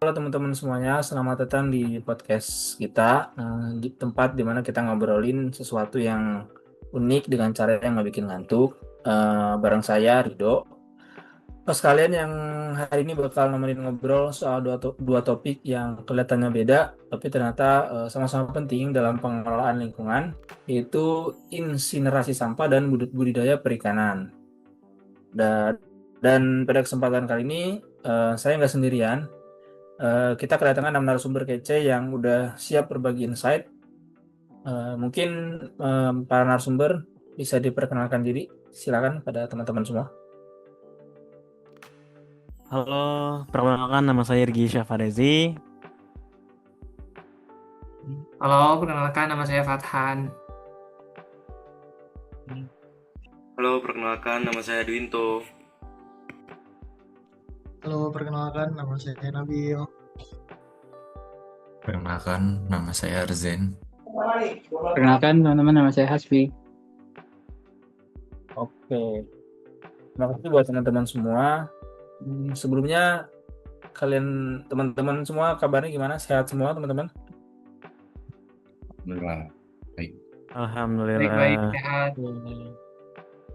Halo teman-teman semuanya, selamat datang di podcast kita, di tempat dimana kita ngobrolin sesuatu yang unik dengan cara yang nggak bikin ngantuk. Bareng saya, Rido. Sekalian yang hari ini bakal nemenin ngobrol soal dua topik yang kelihatannya beda, tapi ternyata sama-sama penting dalam pengelolaan lingkungan, yaitu insinerasi sampah dan budidaya perikanan. Dan, dan pada kesempatan kali ini, saya nggak sendirian. Kita kedatangan 6 narasumber kece yang udah siap berbagi insight. Mungkin para narasumber bisa diperkenalkan diri. Silakan pada teman-teman semua. Halo, perkenalkan nama saya Irgi Syafarezi. Halo, perkenalkan nama saya Fathan. Halo, perkenalkan nama saya Dwinto. Halo, perkenalkan nama saya Nabil. Perkenalkan, nama saya Arzen. Perkenalkan teman-teman, nama saya Hasbi. Oke, terima kasih buat teman-teman semua. Sebelumnya kalian teman-teman semua kabarnya gimana? Sehat semua teman-teman? Alhamdulillah. Baik. Alhamdulillah. Baik-baik, sehat.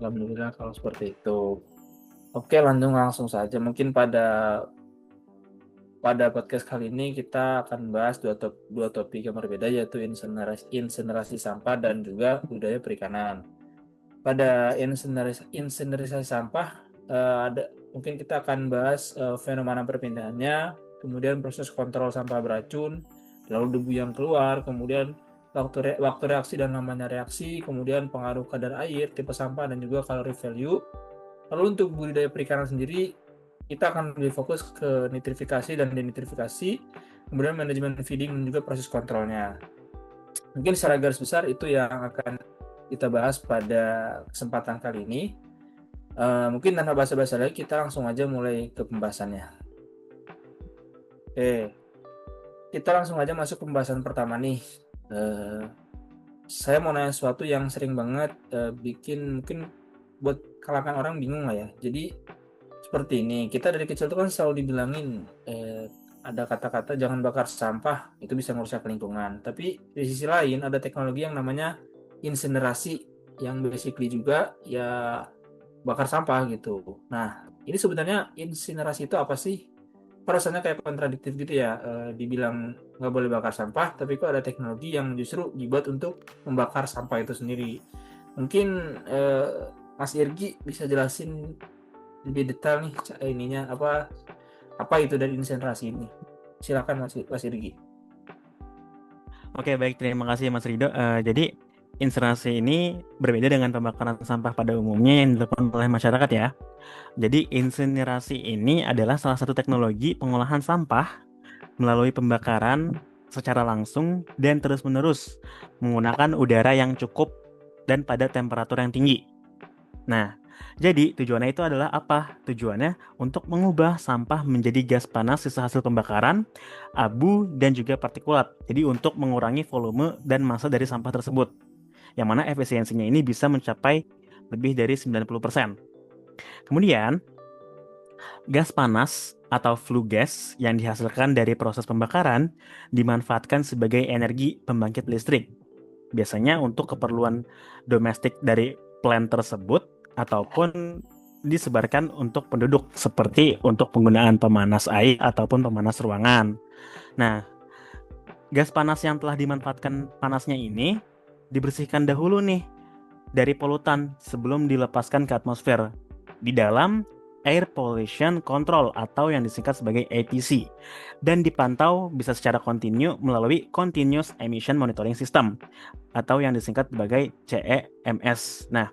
Alhamdulillah kalau seperti itu. Oke, langsung saja. Mungkin pada podcast kali ini kita akan bahas dua topik yang berbeda, yaitu insinerasi sampah dan juga budaya perikanan. Pada insinerasi sampah, mungkin kita akan bahas fenomena perpindahannya, kemudian proses kontrol sampah beracun, lalu debu yang keluar, kemudian waktu reaksi dan lamanya reaksi, kemudian pengaruh kadar air, tipe sampah, dan juga kalori value. Lalu untuk budidaya perikanan sendiri, kita akan lebih fokus ke nitrifikasi dan denitrifikasi, kemudian manajemen feeding dan juga proses kontrolnya. Mungkin secara garis besar itu yang akan kita bahas pada kesempatan kali ini. Mungkin tanpa basa-basi lagi, kita langsung aja mulai ke pembahasannya. Oke, kita langsung aja masuk ke pembahasan pertama nih. Saya mau nanya sesuatu yang sering banget bikin mungkin buat kalangan orang bingung lah ya. Jadi seperti ini, kita dari kecil tuh kan selalu dibilangin ada kata-kata jangan bakar sampah, itu bisa merusak lingkungan. Tapi di sisi lain ada teknologi yang namanya insinerasi, yang basically juga ya bakar sampah gitu. Nah, ini sebenarnya insinerasi itu apa sih? Rasanya kayak kontradiktif gitu ya, dibilang nggak boleh bakar sampah, tapi kok ada teknologi yang justru dibuat untuk membakar sampah itu sendiri. Mungkin Mas Irgi bisa jelasin lebih detail nih ininya apa itu dari insinerasi ini. Silakan Mas Irgi. Oke, baik, terima kasih Mas Rido. Jadi insinerasi ini berbeda dengan pembakaran sampah pada umumnya yang dilakukan oleh masyarakat ya. Jadi insinerasi ini adalah salah satu teknologi pengolahan sampah melalui pembakaran secara langsung dan terus-menerus menggunakan udara yang cukup dan pada temperatur yang tinggi. Nah, jadi tujuannya itu adalah apa? Tujuannya untuk mengubah sampah menjadi gas panas sisa hasil pembakaran, abu, dan juga partikulat. Jadi untuk mengurangi volume dan massa dari sampah tersebut. Yang mana efisiensinya ini bisa mencapai lebih dari 90%. Kemudian, gas panas atau flue gas yang dihasilkan dari proses pembakaran dimanfaatkan sebagai energi pembangkit listrik. Biasanya untuk keperluan domestik dari plant tersebut ataupun disebarkan untuk penduduk seperti untuk penggunaan pemanas air ataupun pemanas ruangan. Nah, gas panas yang telah dimanfaatkan panasnya ini dibersihkan dahulu nih dari polutan sebelum dilepaskan ke atmosfer di dalam Air Pollution Control atau yang disingkat sebagai APC dan dipantau bisa secara kontinu melalui Continuous Emission Monitoring System atau yang disingkat sebagai CEMS. Nah,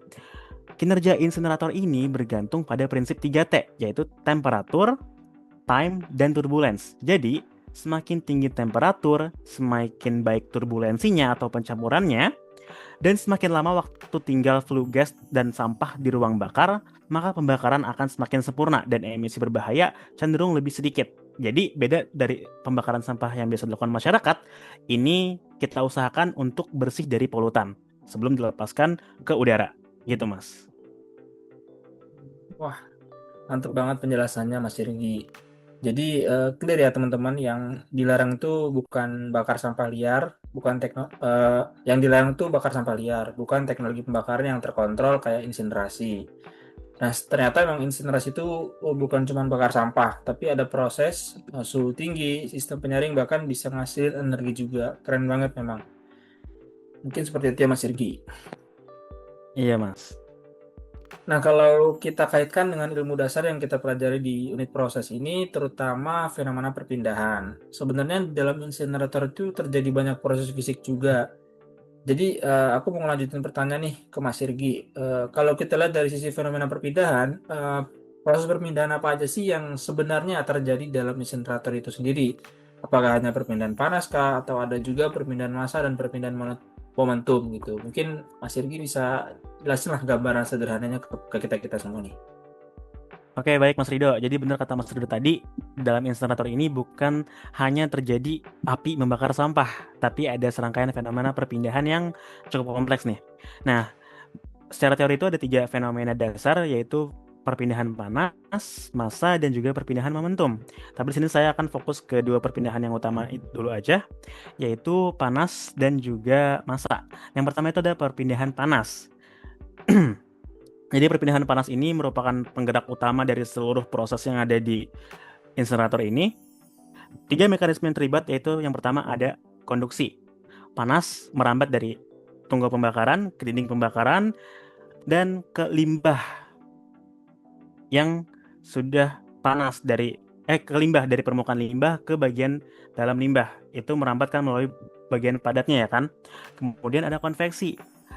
kinerja insinerator ini bergantung pada prinsip 3T, yaitu temperatur, time, dan turbulence. Jadi, semakin tinggi temperatur, semakin baik turbulensinya atau pencampurannya, dan semakin lama waktu tinggal flue gas dan sampah di ruang bakar, maka pembakaran akan semakin sempurna dan emisi berbahaya cenderung lebih sedikit. Jadi beda dari pembakaran sampah yang biasa dilakukan masyarakat, ini kita usahakan untuk bersih dari polutan sebelum dilepaskan ke udara. Gitu, Mas. Wah, mantap banget penjelasannya Mas Irgi. Jadi clear ya teman-teman, yang dilarang itu bukan bakar sampah liar, yang dilarang itu bakar sampah liar, bukan teknologi pembakaran yang terkontrol kayak insinerasi. Nah, ternyata memang insinerasi itu bukan cuma bakar sampah, tapi ada proses suhu tinggi, sistem penyaring, bahkan bisa ngasih energi juga. Keren banget memang. Mungkin seperti itu ya Mas Irgi. Iya, Mas. Nah, kalau kita kaitkan dengan ilmu dasar yang kita pelajari di unit proses ini, terutama fenomena perpindahan. Sebenarnya dalam insinerator itu terjadi banyak proses fisik juga. Jadi, aku mau ngelanjutin pertanyaan nih ke Mas Irgi. Kalau kita lihat dari sisi fenomena perpindahan, proses perpindahan apa aja sih yang sebenarnya terjadi dalam insinerator itu sendiri? Apakah hanya perpindahan panas kah, atau ada juga perpindahan massa dan perpindahan momentum gitu? Mungkin Mas Irgi bisa jelasin lah gambaran sederhananya ke kita semua nih. Oke, baik Mas Rido. Jadi benar kata Mas Rido tadi, dalam insinerator ini bukan hanya terjadi api membakar sampah, tapi ada serangkaian fenomena perpindahan yang cukup kompleks nih. Nah, secara teori itu ada 3 fenomena dasar, yaitu perpindahan panas, massa, dan juga perpindahan momentum. Tapi di sini saya akan fokus ke 2 perpindahan yang utama itu dulu aja, yaitu panas dan juga massa. Yang pertama itu ada perpindahan panas. Jadi perpindahan panas ini merupakan penggerak utama dari seluruh proses yang ada di insinerator ini. 3 mekanisme yang terlibat, yaitu yang pertama ada konduksi. Panas merambat dari tunggal pembakaran ke dinding pembakaran dan ke limbah yang sudah panas ke limbah dari permukaan limbah ke bagian dalam limbah. Itu merambat kan melalui bagian padatnya ya kan. Kemudian ada konveksi.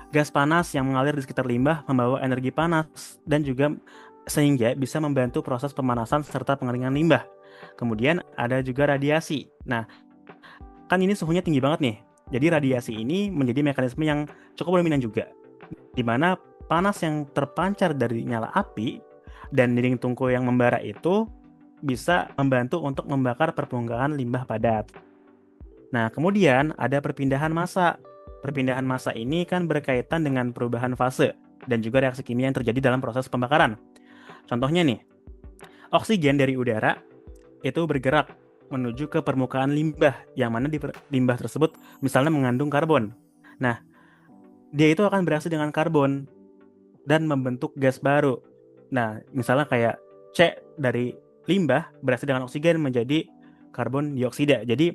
Gas panas yang mengalir di sekitar limbah membawa energi panas dan juga sehingga bisa membantu proses pemanasan serta pengeringan limbah. Kemudian ada juga radiasi. Nah, kan ini suhunya tinggi banget nih. Jadi radiasi ini menjadi mekanisme yang cukup dominan juga, di mana panas yang terpancar dari nyala api dan dinding tungku yang membara itu bisa membantu untuk membakar permukaan limbah padat. Nah, kemudian ada perpindahan massa. Perpindahan massa ini kan berkaitan dengan perubahan fase dan juga reaksi kimia yang terjadi dalam proses pembakaran. Contohnya nih, oksigen dari udara itu bergerak menuju ke permukaan limbah, yang mana di limbah tersebut misalnya mengandung karbon. Nah, dia itu akan bereaksi dengan karbon dan membentuk gas baru. Nah, misalnya kayak C dari limbah bereaksi dengan oksigen menjadi karbon dioksida. Jadi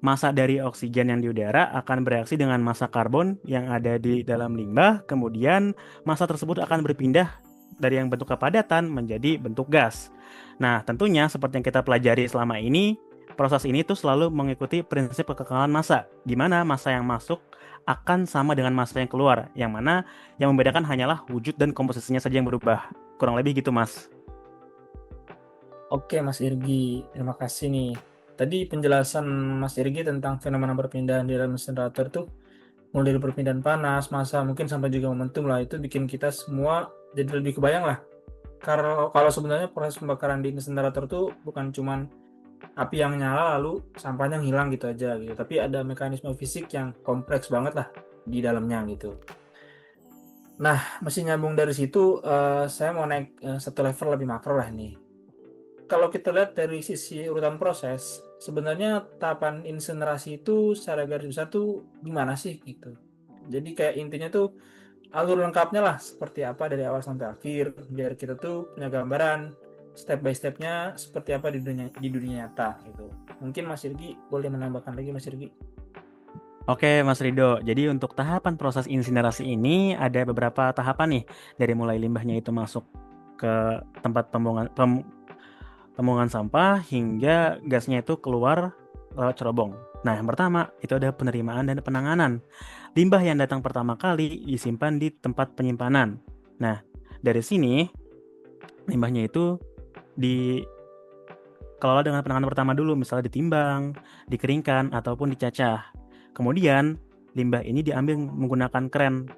massa dari oksigen yang di udara akan bereaksi dengan massa karbon yang ada di dalam limbah, kemudian massa tersebut akan berpindah dari yang bentuk kepadatan menjadi bentuk gas. Nah, tentunya seperti yang kita pelajari selama ini, proses ini tuh selalu mengikuti prinsip kekekalan massa, di mana massa yang masuk akan sama dengan massa yang keluar, yang mana yang membedakan hanyalah wujud dan komposisinya saja yang berubah. Kurang lebih gitu, Mas. Oke Mas Irgi, terima kasih nih. Tadi penjelasan Mas Irgi tentang fenomena perpindahan di dalam insinerator tuh mulai dari perpindahan panas, massa, mungkin sampai juga momentum lah, itu bikin kita semua jadi lebih kebayang lah. Kalau sebenarnya proses pembakaran di insinerator tuh bukan cuman api yang nyala lalu sampahnya hilang gitu aja gitu, tapi ada mekanisme fisik yang kompleks banget lah di dalamnya gitu. Nah, masih nyambung dari situ, saya mau naik satu level lebih makro lah nih. Kalau kita lihat dari sisi urutan proses, sebenarnya tahapan insinerasi itu secara garis besar tuh gimana sih gitu. Jadi kayak intinya tuh alur lengkapnya lah seperti apa dari awal sampai akhir, biar kita tuh punya gambaran step by stepnya seperti apa di dunia nyata gitu. Mungkin Mas Irgi boleh menambahkan lagi Mas Irgi. Oke, Mas Rido. Jadi untuk tahapan proses insinerasi ini ada beberapa tahapan nih, dari mulai limbahnya itu masuk ke tempat pembuangan sampah hingga gasnya itu keluar lewat cerobong. Nah, yang pertama itu ada penerimaan dan penanganan. Limbah yang datang pertama kali disimpan di tempat penyimpanan. Nah, dari sini limbahnya itu dikelola dengan penanganan pertama dulu, misalnya ditimbang, dikeringkan, ataupun dicacah. Kemudian limbah ini diambil menggunakan kren,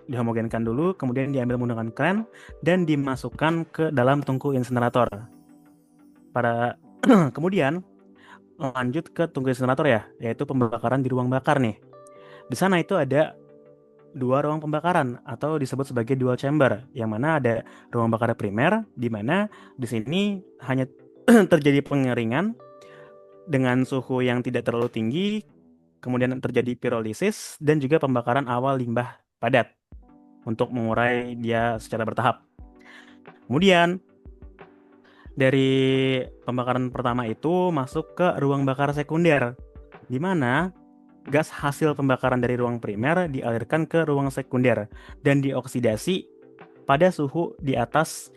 dihomogenkan dulu, kemudian diambil menggunakan kren dan dimasukkan ke dalam tungku insinerator. Kemudian lanjut ke tungku insinerator ya, yaitu pembakaran di ruang bakar nih. Di sana itu ada 2 ruang pembakaran atau disebut sebagai dual chamber, yang mana ada ruang bakar primer, di mana di sini hanya terjadi pengeringan dengan suhu yang tidak terlalu tinggi, kemudian terjadi pirolisis dan juga pembakaran awal limbah padat untuk mengurai dia secara bertahap. Kemudian dari pembakaran pertama itu masuk ke ruang bakar sekunder, di mana gas hasil pembakaran dari ruang primer dialirkan ke ruang sekunder dan dioksidasi pada suhu di atas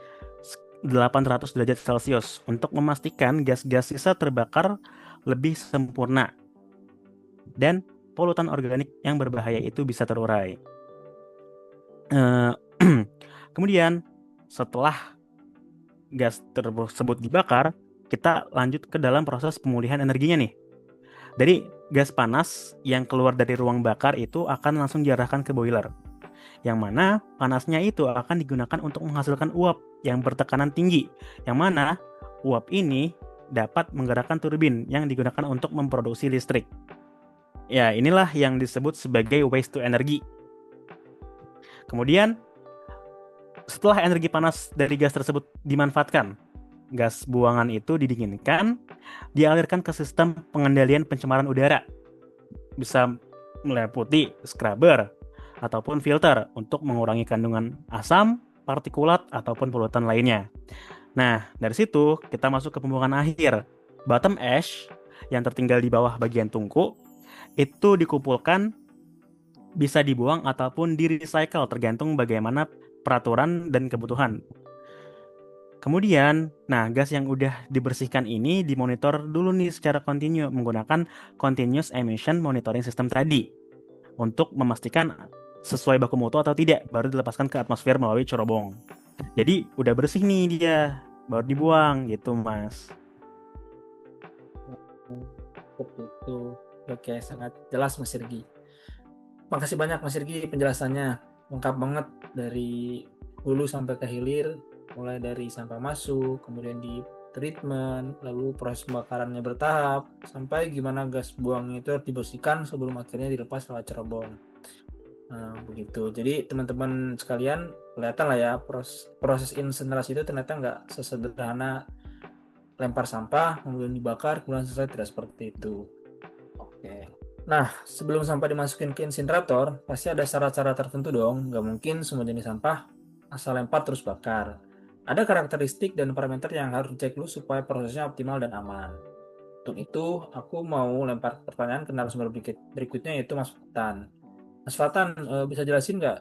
800 derajat Celcius untuk memastikan gas-gas sisa terbakar lebih sempurna dan polutan organik yang berbahaya itu bisa terurai. Kemudian setelah gas tersebut dibakar, kita lanjut ke dalam proses pemulihan energinya nih. Dari gas panas yang keluar dari ruang bakar itu akan langsung diarahkan ke boiler, yang mana panasnya itu akan digunakan untuk menghasilkan uap yang bertekanan tinggi, yang mana uap ini dapat menggerakkan turbin yang digunakan untuk memproduksi listrik. Ya, inilah yang disebut sebagai waste to energy. Kemudian setelah energi panas dari gas tersebut dimanfaatkan, gas buangan itu didinginkan, dialirkan ke sistem pengendalian pencemaran udara. Bisa meliputi scrubber ataupun filter untuk mengurangi kandungan asam, partikulat, ataupun polutan lainnya. Nah, dari situ kita masuk ke pembuangan akhir. Bottom ash yang tertinggal di bawah bagian tungku itu dikumpulkan, bisa dibuang ataupun di-recycle tergantung bagaimana peraturan dan kebutuhan. Kemudian, gas yang udah dibersihkan ini dimonitor dulu nih secara kontinu menggunakan continuous emission monitoring system tadi untuk memastikan sesuai baku mutu atau tidak, baru dilepaskan ke atmosfer melalui cerobong. Jadi udah bersih nih dia, baru dibuang gitu, Mas. Seperti itu. Oke, sangat jelas Mas Sirgi. Makasih banyak Mas Sirgi penjelasannya. Lengkap banget dari hulu sampai ke hilir, mulai dari sampah masuk, kemudian di treatment, lalu proses pembakarannya bertahap, sampai gimana gas buangnya itu harus dibersihkan sebelum akhirnya dilepas lewat cerobong. Nah, begitu. Jadi teman-teman sekalian, kelihatan lah ya proses insinerasi itu ternyata nggak sesederhana lempar sampah, kemudian dibakar, kemudian selesai, tidak seperti itu. Oke. Nah, sebelum sampah dimasukin ke insinerator, pasti ada cara-cara tertentu dong. Nggak mungkin semua jenis sampah asal lempar terus bakar. Ada karakteristik dan parameter yang harus dicek dulu supaya prosesnya optimal dan aman. Untuk itu, aku mau lempar pertanyaan ke narasumber berikutnya, yaitu Mas Fatan. Mas Fatan, bisa jelasin nggak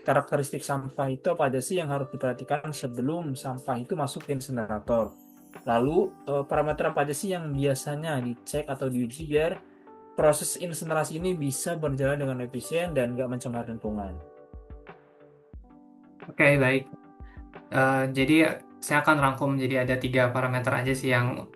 karakteristik sampah itu apa aja sih yang harus diperhatikan sebelum sampah itu masuk ke insinerator? Lalu, parameter apa aja sih yang biasanya dicek atau diuji biar proses insinerasi ini bisa berjalan dengan efisien dan nggak mencemar lingkungan? Oke, baik. Jadi saya akan rangkum, jadi ada 3 parameter aja sih yang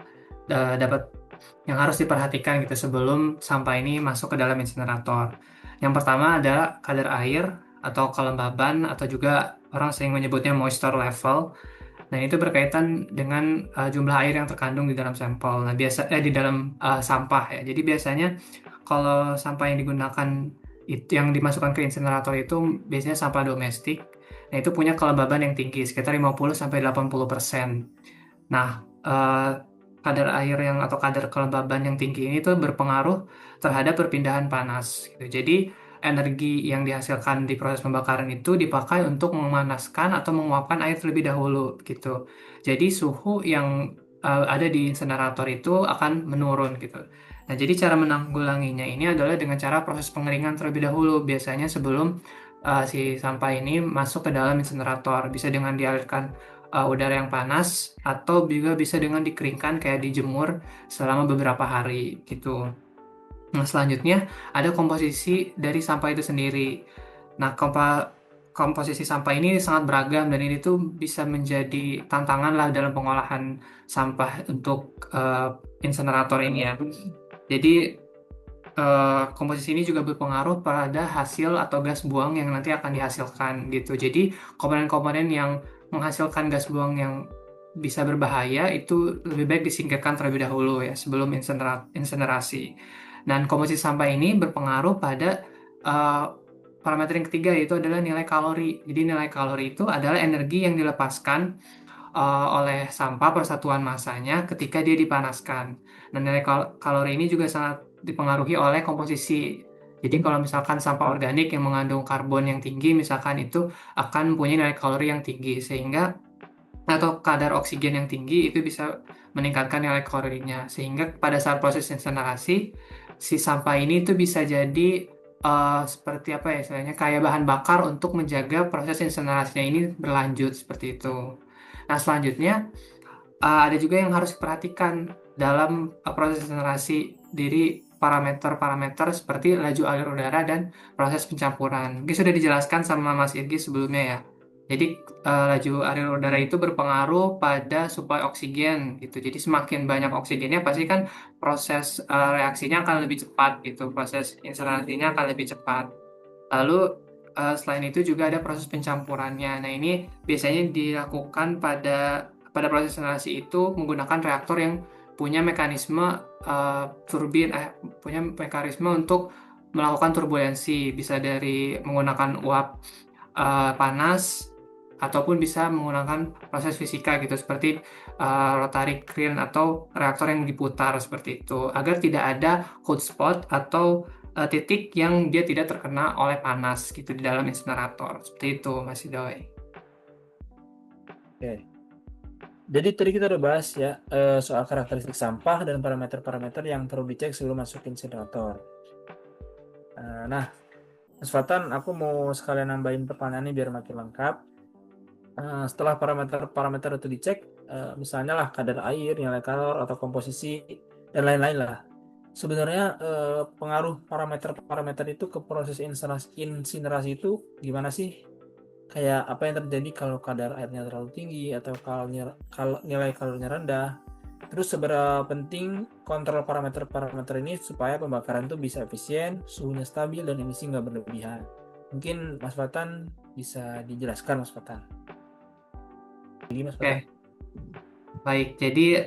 harus diperhatikan gitu sebelum sampah ini masuk ke dalam insinerator. Yang pertama adalah kadar air atau kelembaban, atau juga orang sering menyebutnya moisture level. Nah, itu berkaitan dengan jumlah air yang terkandung di dalam sampel. Nah, di dalam sampah ya. Jadi biasanya kalau sampah yang digunakan itu yang dimasukkan ke insinerator itu biasanya sampah domestik. Nah, itu punya kelembaban yang tinggi, sekitar 50-80%. Nah, kadar air atau kadar kelembaban yang tinggi ini tuh berpengaruh terhadap perpindahan panas gitu. Jadi energi yang dihasilkan di proses pembakaran itu dipakai untuk memanaskan atau menguapkan air terlebih dahulu gitu. Jadi suhu yang ada di insinerator itu akan menurun gitu. Nah, jadi cara menanggulanginya ini adalah dengan cara proses pengeringan terlebih dahulu, biasanya sebelum si sampah ini masuk ke dalam insinerator. Bisa dengan dialirkan udara yang panas, atau juga bisa dengan dikeringkan kayak dijemur selama beberapa hari gitu. Nah, selanjutnya ada komposisi dari sampah itu sendiri. Nah, komposisi sampah ini sangat beragam dan ini tuh bisa menjadi tantangan lah dalam pengolahan sampah untuk insinerator ini ya. Jadi komposisi ini juga berpengaruh pada hasil atau gas buang yang nanti akan dihasilkan gitu. Jadi komponen-komponen yang menghasilkan gas buang yang bisa berbahaya itu lebih baik disingkirkan terlebih dahulu ya sebelum insinerasi. Dan komposisi sampah ini berpengaruh pada parameter yang ketiga, yaitu adalah nilai kalori. Jadi nilai kalori itu adalah energi yang dilepaskan oleh sampah persatuan massanya ketika dia dipanaskan. Dan nilai kalori ini juga sangat dipengaruhi oleh komposisi. Jadi kalau misalkan sampah organik yang mengandung karbon yang tinggi, misalkan itu akan mempunyai nilai kalori yang tinggi, sehingga atau kadar oksigen yang tinggi itu bisa meningkatkan nilai kalorinya. Sehingga pada saat proses insinerasi, si sampah ini itu bisa jadi seperti apa ya istilahnya, kayak bahan bakar untuk menjaga proses insinerasinya ini berlanjut seperti itu. Nah, selanjutnya ada juga yang harus diperhatikan dalam proses insinerasi diri parameter-parameter seperti laju alir udara dan proses pencampuran. Mungkin sudah dijelaskan sama Mas Irgi sebelumnya ya. Jadi laju alir udara itu berpengaruh pada suplai oksigen gitu. Jadi semakin banyak oksigennya pasti kan proses reaksinya akan lebih cepat gitu. Proses insinerasinya akan lebih cepat. Lalu selain itu juga ada proses pencampurannya. Nah, ini biasanya dilakukan pada proses insinerasi itu menggunakan reaktor yang punya mekanisme punya mekanisme untuk melakukan turbulensi, bisa dari menggunakan uap panas ataupun bisa menggunakan proses fisika gitu seperti rotary kiln atau reaktor yang diputar seperti itu agar tidak ada hot spot atau titik yang dia tidak terkena oleh panas gitu di dalam insinerator. Seperti itu, Mas Idoy. Oke. Jadi tadi kita udah bahas ya soal karakteristik sampah dan parameter-parameter yang perlu dicek sebelum masuk insinerator. Nah, Mas Fatan, aku mau sekalian nambahin pertanyaannya biar makin lengkap. Setelah parameter-parameter itu dicek, misalnya lah kadar air, nilai kalor atau komposisi dan lain-lain lah. Sebenarnya pengaruh parameter-parameter itu ke proses insinerasi itu gimana sih? Kayak apa yang terjadi kalau kadar airnya terlalu tinggi atau kalau nilai kalorinya rendah. Terus seberapa penting kontrol parameter-parameter ini supaya pembakaran itu bisa efisien, suhunya stabil, dan emisi nggak berlebihan. Mungkin Mas Fatan bisa dijelaskan, Mas Fatan. Jadi, Mas Fatan. Oke, baik. Jadi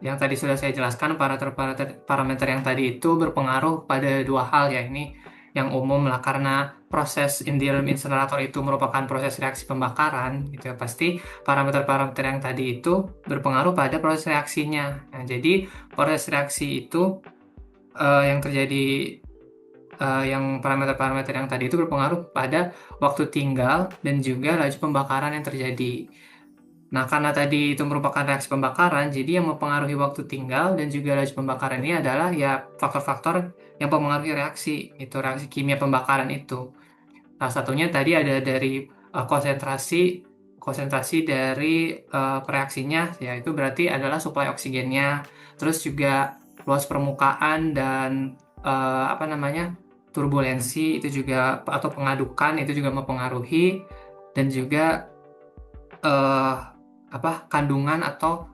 yang tadi sudah saya jelaskan, parameter yang tadi itu berpengaruh pada dua hal ya. Ini yang umum lah, karena proses di dalam insinerator itu merupakan proses reaksi pembakaran gitu ya. Pasti parameter-parameter yang tadi itu berpengaruh pada proses reaksinya. Nah, jadi proses reaksi itu yang terjadi yang parameter-parameter yang tadi itu berpengaruh pada waktu tinggal dan juga laju pembakaran yang terjadi. Nah, karena tadi itu merupakan reaksi pembakaran, jadi yang mempengaruhi waktu tinggal dan juga laju pembakaran ini adalah ya faktor-faktor yang mempengaruhi reaksi, itu reaksi kimia pembakaran itu. Salah satunya tadi ada dari konsentrasi dari reaksinya, yaitu berarti adalah suplai oksigennya, terus juga luas permukaan dan turbulensi itu juga atau pengadukan itu juga mempengaruhi, dan juga kandungan atau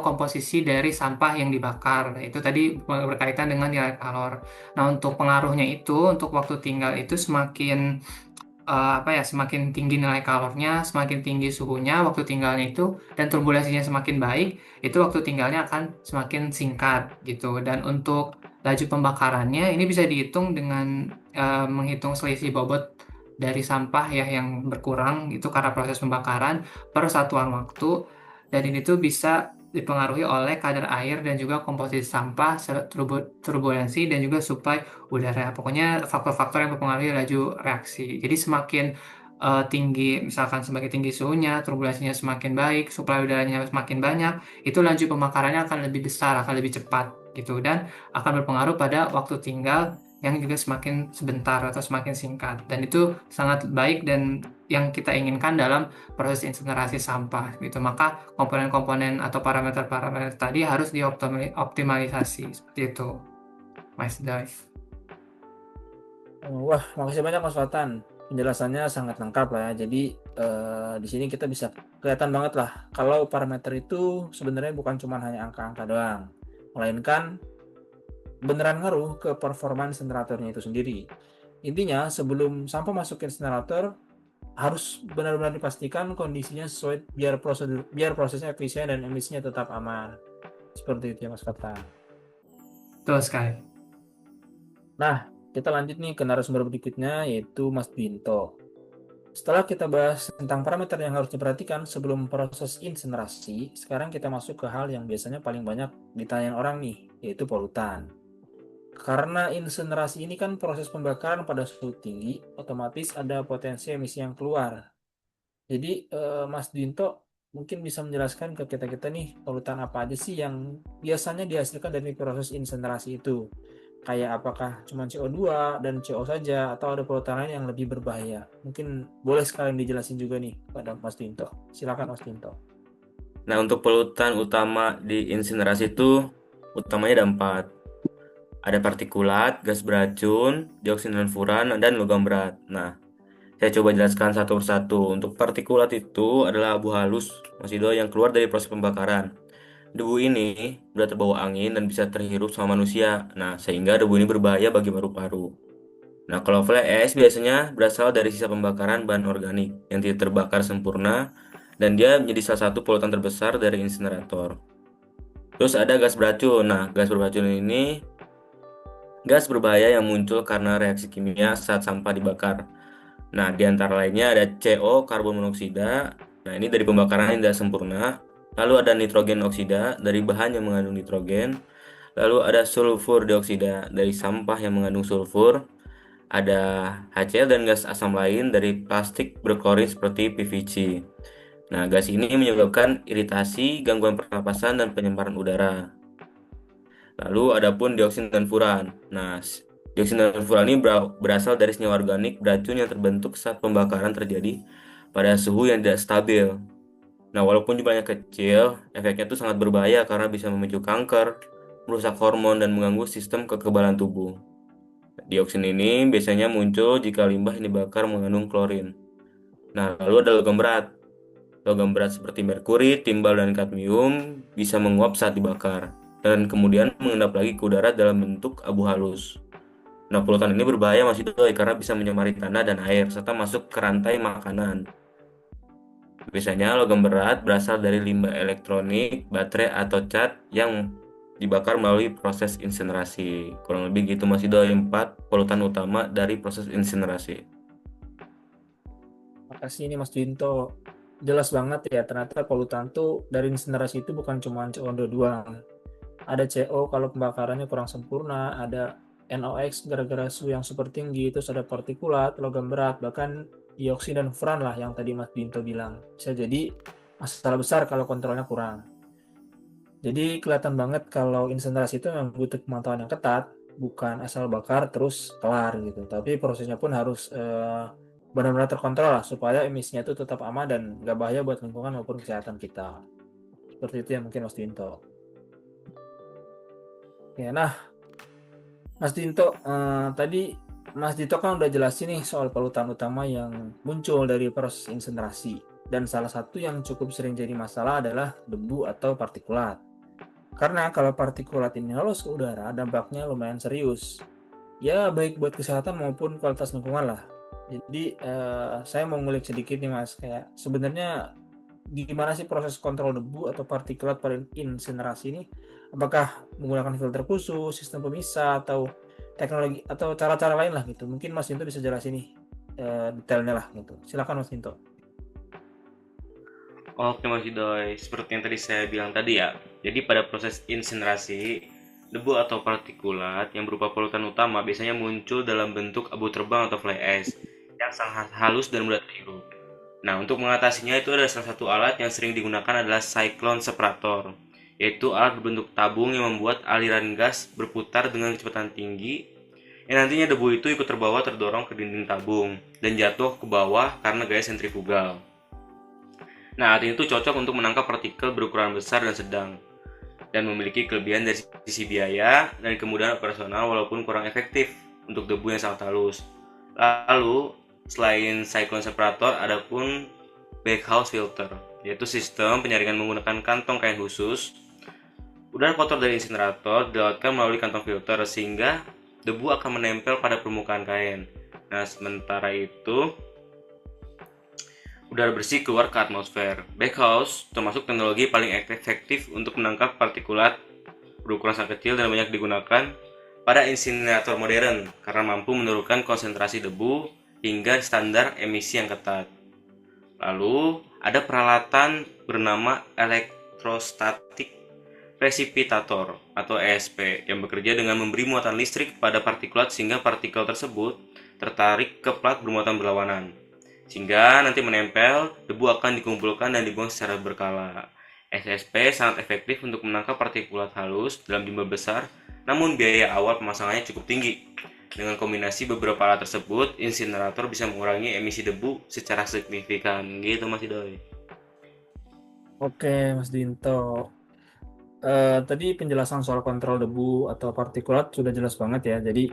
komposisi dari sampah yang dibakar. Nah, itu tadi berkaitan dengan nilai kalor. Nah, untuk pengaruhnya itu untuk waktu tinggal itu semakin semakin tinggi nilai kalornya, semakin tinggi suhunya, waktu tinggalnya itu dan turbulensinya semakin baik, itu waktu tinggalnya akan semakin singkat gitu. Dan untuk laju pembakarannya ini bisa dihitung dengan menghitung selisih bobot dari sampah ya yang berkurang itu karena proses pembakaran per satuan waktu, dan ini tuh bisa dipengaruhi oleh kadar air dan juga komposisi sampah, turbulensi dan juga suplai udara. Pokoknya faktor-faktor yang mempengaruhi laju reaksi. Jadi semakin tinggi, misalkan semakin tinggi suhunya, turbulensinya semakin baik, suplai udaranya semakin banyak, itu laju pembakarannya akan lebih besar, akan lebih cepat gitu, dan akan berpengaruh pada waktu tinggal yang juga semakin sebentar atau semakin singkat. Dan itu sangat baik dan yang kita inginkan dalam proses insinerasi sampah gitu. Maka komponen-komponen atau parameter-parameter tadi harus dioptimalisasi seperti itu, Mas Dai. Wah, makasih banyak Mas Fatan. Penjelasannya sangat lengkap lah ya. Jadi di sini kita bisa kelihatan banget lah kalau parameter itu sebenarnya bukan cuma hanya angka-angka doang, melainkan beneran ngaruh ke performa insineratornya itu sendiri. Intinya sebelum sampah masuk ke insinerator harus benar-benar dipastikan kondisinya sesuai biar prosesnya efisien dan emisinya tetap aman. Seperti itu ya Mas Fatan. Betul sekali. Nah, kita lanjut nih ke narasumber berikutnya yaitu Mas Binto. Setelah kita bahas tentang parameter yang harus diperhatikan sebelum proses insinerasi, sekarang kita masuk ke hal yang biasanya paling banyak ditanyain orang nih, yaitu polutan. Karena insinerasi ini kan proses pembakaran pada suhu tinggi, otomatis ada potensi emisi yang keluar. Jadi Mas Dinto mungkin bisa menjelaskan ke kita-kita nih polutan apa aja sih yang biasanya dihasilkan dari proses insinerasi itu. Kayak apakah cuma CO2 dan CO saja atau ada polutan lain yang lebih berbahaya. Mungkin boleh sekalian dijelasin juga nih pada Mas Dinto. Silakan Mas Dinto. Nah, untuk polutan utama di insinerasi itu utamanya ada 4. Ada partikulat, gas beracun, dioksina dan furan, dan logam berat. Nah, saya coba jelaskan satu persatu. Untuk partikulat itu adalah abu halus, Mas Ido, yang keluar dari proses pembakaran. Debu ini mudah terbawa angin dan bisa terhirup sama manusia. Nah, sehingga debu ini berbahaya bagi paru-paru. Nah, kalau fly ash biasanya berasal dari sisa pembakaran bahan organik yang tidak terbakar sempurna dan dia menjadi salah satu polutan terbesar dari insinerator. Terus ada gas beracun. Nah, gas beracun ini gas berbahaya yang muncul karena reaksi kimia saat sampah dibakar. Nah, di antara lainnya ada CO, karbon monoksida. Nah, ini dari pembakaran yang tidak sempurna. Lalu ada nitrogen oksida dari bahan yang mengandung nitrogen. Lalu ada sulfur dioksida dari sampah yang mengandung sulfur. Ada HCl dan gas asam lain dari plastik berklorin seperti PVC. Nah, gas ini menyebabkan iritasi, gangguan pernapasan, dan penyebaran udara. Lalu ada pun dioksin dan furan. Nah, dioksin dan furan ini berasal dari senyawa organik beracun yang terbentuk saat pembakaran terjadi pada suhu yang tidak stabil. Nah, walaupun jumlahnya kecil, efeknya itu sangat berbahaya karena bisa memicu kanker, merusak hormon, dan mengganggu sistem kekebalan tubuh. Dioksin ini biasanya muncul jika limbah yang dibakar mengandung klorin. Nah, lalu ada logam berat. Logam berat seperti merkuri, timbal, dan kadmium bisa menguap saat dibakar dan kemudian mengendap lagi ke udara dalam bentuk abu halus. Nah, polutan ini berbahaya masih doi karena bisa menyemari tanah dan air serta masuk ke rantai makanan. Biasanya logam berat berasal dari limbah elektronik, baterai, atau cat yang dibakar melalui proses insinerasi. Kurang lebih gitu masih doi 4 polutan utama dari proses insinerasi. Makasih ini Mas Dinto. Jelas banget ya, ternyata polutan tuh dari insinerasi itu bukan cuma CO2 doang. Ada CO kalau pembakarannya kurang sempurna, ada NOx gara-gara suhu yang super tinggi, terus ada partikulat, logam berat, bahkan dioksin dan furan lah yang tadi Mas Dinto bilang. Bisa jadi masalah besar kalau kontrolnya kurang. Jadi kelihatan banget kalau insinerasi itu memang butuh pemantauan yang ketat, bukan asal bakar terus kelar gitu. Tapi prosesnya pun harus benar-benar terkontrol lah supaya emisinya itu tetap aman dan nggak bahaya buat lingkungan maupun kesehatan kita. Seperti itu ya mungkin Mas Dinto. Ya, nah Mas Dinto, tadi Mas Dinto kan udah jelasin nih soal polutan utama yang muncul dari proses insinerasi. Dan salah satu yang cukup sering jadi masalah adalah debu atau partikulat. Karena kalau partikulat ini lolos ke udara, dampaknya lumayan serius. Ya, baik buat kesehatan maupun kualitas lingkungan lah. Jadi, saya mau ngulik sedikit nih Mas, kayak sebenarnya gimana sih proses kontrol debu atau partikulat pada insinerasi ini? Apakah menggunakan filter khusus, sistem pemisah, atau teknologi atau cara-cara lain lah gitu? Mungkin Mas Dinto bisa jelasin nih detailnya lah gitu. Silakan Mas Dinto. Oke Mas Idoy, seperti yang tadi saya bilang tadi ya. Jadi pada proses insinerasi, debu atau partikulat yang berupa polutan utama biasanya muncul dalam bentuk abu terbang atau fly ash yang sangat halus dan mudah terhirup. Nah, untuk mengatasinya itu ada salah satu alat yang sering digunakan adalah cyclone separator, yaitu alat berbentuk tabung yang membuat aliran gas berputar dengan kecepatan tinggi yang nantinya debu itu ikut terbawa terdorong ke dinding tabung dan jatuh ke bawah karena gaya sentrifugal. Nah, alat ini tuh cocok untuk menangkap partikel berukuran besar dan sedang dan memiliki kelebihan dari sisi biaya dan kemudahan operasional walaupun kurang efektif untuk debu yang sangat halus. Lalu, selain cyclone separator, ada pun backhouse filter, yaitu sistem penyaringan menggunakan kantong kain khusus. Udara kotor dari insinerator dilewatkan melalui kantong filter sehingga debu akan menempel pada permukaan kain. Nah, sementara itu udara bersih keluar ke atmosfer. Backhouse termasuk teknologi paling efektif untuk menangkap partikulat berukuran sangat kecil dan banyak digunakan pada insinerator modern karena mampu menurunkan konsentrasi debu hingga standar emisi yang ketat. Lalu, ada peralatan bernama elektrostatik presipitator atau ESP yang bekerja dengan memberi muatan listrik pada partikulat sehingga partikel tersebut tertarik ke plat bermuatan berlawanan. Sehingga nanti menempel, debu akan dikumpulkan dan dibuang secara berkala. SSP sangat efektif untuk menangkap partikulat halus dalam jumlah besar, namun biaya awal pemasangannya cukup tinggi. Dengan kombinasi beberapa alat tersebut, insinerator bisa mengurangi emisi debu secara signifikan. Gitu Mas Idoy. Oke, Mas Dinto. Tadi penjelasan soal kontrol debu atau partikulat sudah jelas banget ya. Jadi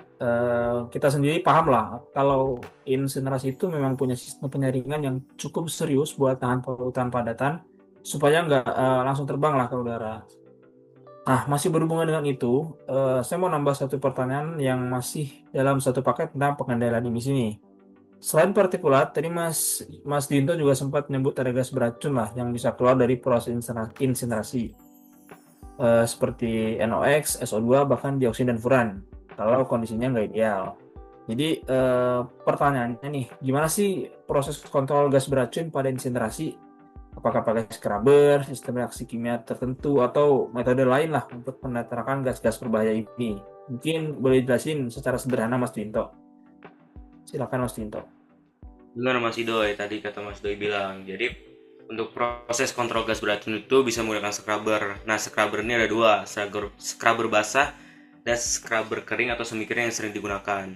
kita sendiri paham lah kalau insinerasi itu memang punya sistem penyaringan yang cukup serius buat tahan polutan padatan supaya nggak langsung terbang lah ke udara. Nah, masih berhubungan dengan itu, saya mau nambah satu pertanyaan yang masih dalam satu paket tentang pengendalian emisi nih. Selain partikulat, tadi Mas Dinto juga sempat menyebut ada gas beracun lah yang bisa keluar dari proses insinerasi. Seperti NOx, SO2, bahkan dioksin dan furan kalau kondisinya nggak ideal. Jadi pertanyaannya nih, gimana sih proses kontrol gas beracun pada insinerasi? Apakah pakai scrubber, sistem reaksi kimia tertentu, atau metode lain lah untuk menetralkan gas-gas berbahaya ini? Mungkin boleh jelasin secara sederhana Mas Dinto. Silakan Mas Dinto. Benar Mas Idoy, tadi kata Mas Idoy bilang. Jadi untuk proses kontrol gas beracun itu bisa menggunakan scrubber. Nah, scrubber ini ada dua, scrubber basah dan scrubber kering atau semi kering yang sering digunakan.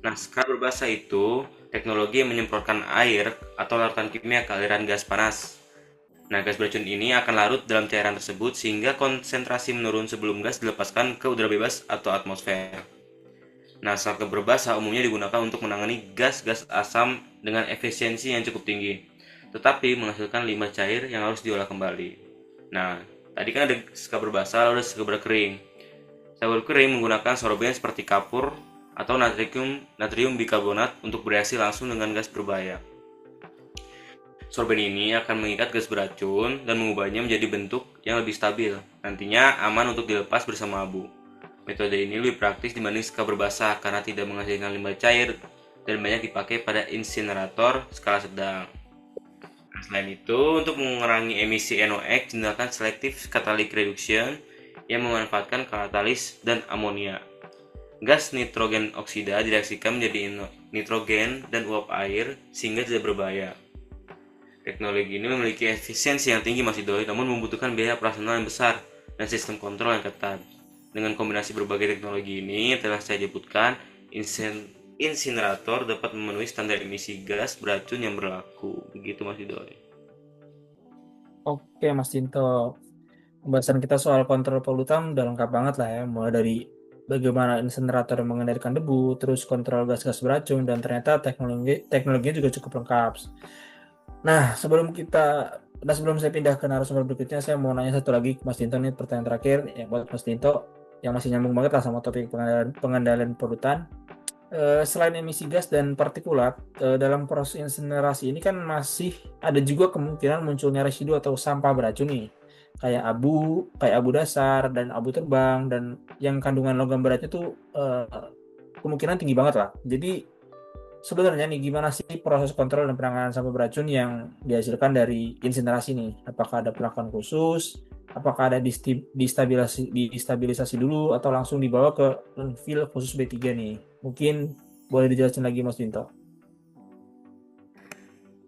Nah, scrubber basah itu teknologi yang menyemprotkan air atau larutan kimia ke aliran gas panas. Nah, gas beracun ini akan larut dalam cairan tersebut sehingga konsentrasi menurun sebelum gas dilepaskan ke udara bebas atau atmosfer. Nah, scrubber basah umumnya digunakan untuk menangani gas-gas asam dengan efisiensi yang cukup tinggi, tetapi menghasilkan limbah cair yang harus diolah kembali. Nah, tadi kan ada scrubber basah, lalu ada scrubber kering. Scrubber kering menggunakan sorben seperti kapur atau natrium bikarbonat untuk bereaksi langsung dengan gas berbahaya. Sorben ini akan mengikat gas beracun dan mengubahnya menjadi bentuk yang lebih stabil. Nantinya aman untuk dilepas bersama abu. Metode ini lebih praktis dibanding scrubber basah karena tidak menghasilkan limbah cair dan banyak dipakai pada insinerator skala sedang. Selain itu, untuk mengurangi emisi NOx, gunakan selective catalytic reduction yang memanfaatkan katalis dan amonia. Gas nitrogen oksida direaksikan menjadi nitrogen dan uap air sehingga tidak berbahaya. Teknologi ini memiliki efisiensi yang tinggi Mas Idoy, namun membutuhkan biaya operasional yang besar dan sistem kontrol yang ketat. Dengan kombinasi berbagai teknologi ini, telah saya sebutkan, insinerator dapat memenuhi standar emisi gas beracun yang berlaku. Begitu Mas Idoy. Oke Mas Dinto, pembahasan kita soal kontrol polutan udah lengkap banget lah ya, mulai dari bagaimana insinerator mengendalikan debu, terus kontrol gas-gas beracun, dan ternyata teknologinya juga cukup lengkap. Nah, sebelum saya pindah ke narasumber berikutnya, saya mau nanya satu lagi Mas Dinto nih, pertanyaan terakhir ya buat Mas Dinto yang masih nyambung banget lah sama topik pengendalian polutan. Selain emisi gas dan partikulat, dalam proses insinerasi ini kan masih ada juga kemungkinan munculnya residu atau sampah beracun nih, kayak abu dasar dan abu terbang, dan yang kandungan logam beratnya tuh kemungkinan tinggi banget lah. Jadi sebenarnya nih gimana sih proses kontrol dan penanganan sampah beracun yang dihasilkan dari insinerasi nih? Apakah ada perlakuan khusus? Apakah ada distabilisasi dulu atau langsung dibawa ke landfill khusus B3 nih? Mungkin boleh dijelasin lagi Mas Dinto.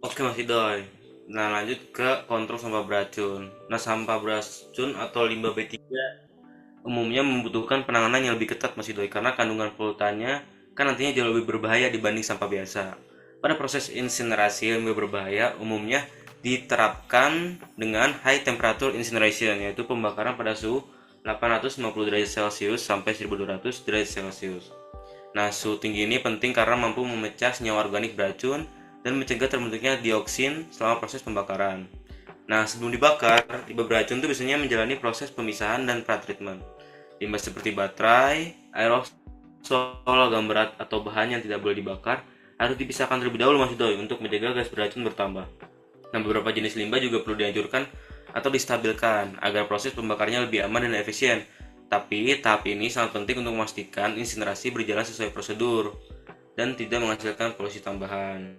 Oke Mas Idoy. Nah, lanjut ke kontrol sampah beracun. Nah, sampah beracun atau limbah B3 umumnya membutuhkan penanganan yang lebih ketat Mas Idoy karena kandungan polutannya kan nantinya jauh lebih berbahaya dibanding sampah biasa. Pada proses insinerasi, limbah berbahaya umumnya diterapkan dengan high temperature incineration, yaitu pembakaran pada suhu 850 derajat Celcius sampai 1200 derajat Celcius. Nah, suhu tinggi ini penting karena mampu memecah senyawa organik beracun dan mencegah terbentuknya dioksin selama proses pembakaran. Nah, sebelum dibakar, limbah beracun itu biasanya menjalani proses pemisahan dan pretreatment. Limbah seperti baterai, aerosol, logam berat, atau bahan yang tidak boleh dibakar harus dipisahkan terlebih dahulu Mas Idoy untuk mencegah gas beracun bertambah. Nah, beberapa jenis limbah juga perlu dihancurkan atau distabilkan agar proses pembakarnya lebih aman dan efisien. Tapi tahap ini sangat penting untuk memastikan insinerasi berjalan sesuai prosedur. dan tidak menghasilkan polusi tambahan.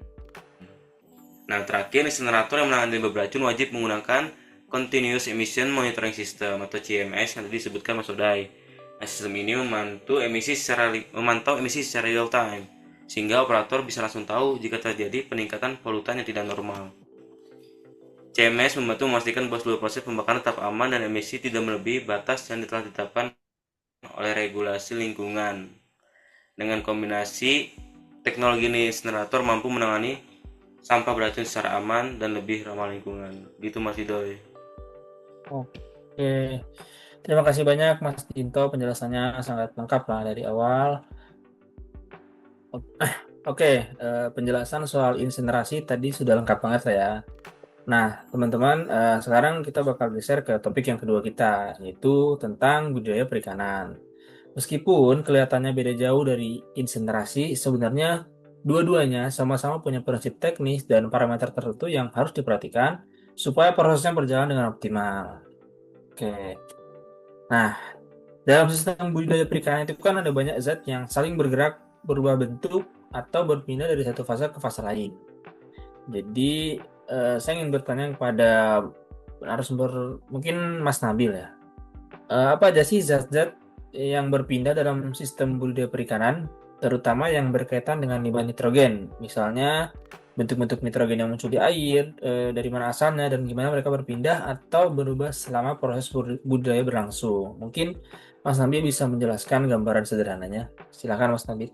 Nah, terakhir, insinerator yang menangani limbah beracun wajib menggunakan Continuous Emission Monitoring System atau CMS yang tadi disebutkan Mas Odai. Nah, sistem ini memantau emisi secara real time, sehingga operator bisa langsung tahu jika terjadi peningkatan polutan yang tidak normal. CMS membantu memastikan bahwa seluruh proses pembakaran tetap aman dan emisi tidak melebihi batas yang telah ditetapkan oleh regulasi lingkungan. Dengan kombinasi teknologi insinerator mampu menangani sampah beracun secara aman dan lebih ramah lingkungan. Gitu Mas Idoy. Oke, terima kasih banyak Mas Dinto, penjelasannya sangat lengkap lah dari awal. Oke, penjelasan soal insinerasi tadi sudah lengkap banget ya. Nah, teman-teman, sekarang kita bakal geser ke topik yang kedua kita, yaitu tentang budidaya perikanan. Meskipun kelihatannya beda jauh dari insinerasi, sebenarnya dua-duanya sama-sama punya prinsip teknis dan parameter tertentu yang harus diperhatikan supaya prosesnya berjalan dengan optimal. Oke. Nah, dalam sistem budidaya perikanan itu kan ada banyak zat yang saling bergerak, berubah bentuk, atau berpindah dari satu fase ke fase lain. Jadi, saya ingin bertanya kepada narasumber, mungkin Mas Nabil ya. Apa aja sih zat-zat yang berpindah dalam sistem budidaya perikanan, terutama yang berkaitan dengan limbah nitrogen? Misalnya, bentuk-bentuk nitrogen yang muncul di air, dari mana asalnya, dan gimana mereka berpindah atau berubah selama proses budidaya berlangsung. Mungkin Mas Nabil bisa menjelaskan gambaran sederhananya. Silakan Mas Nabil.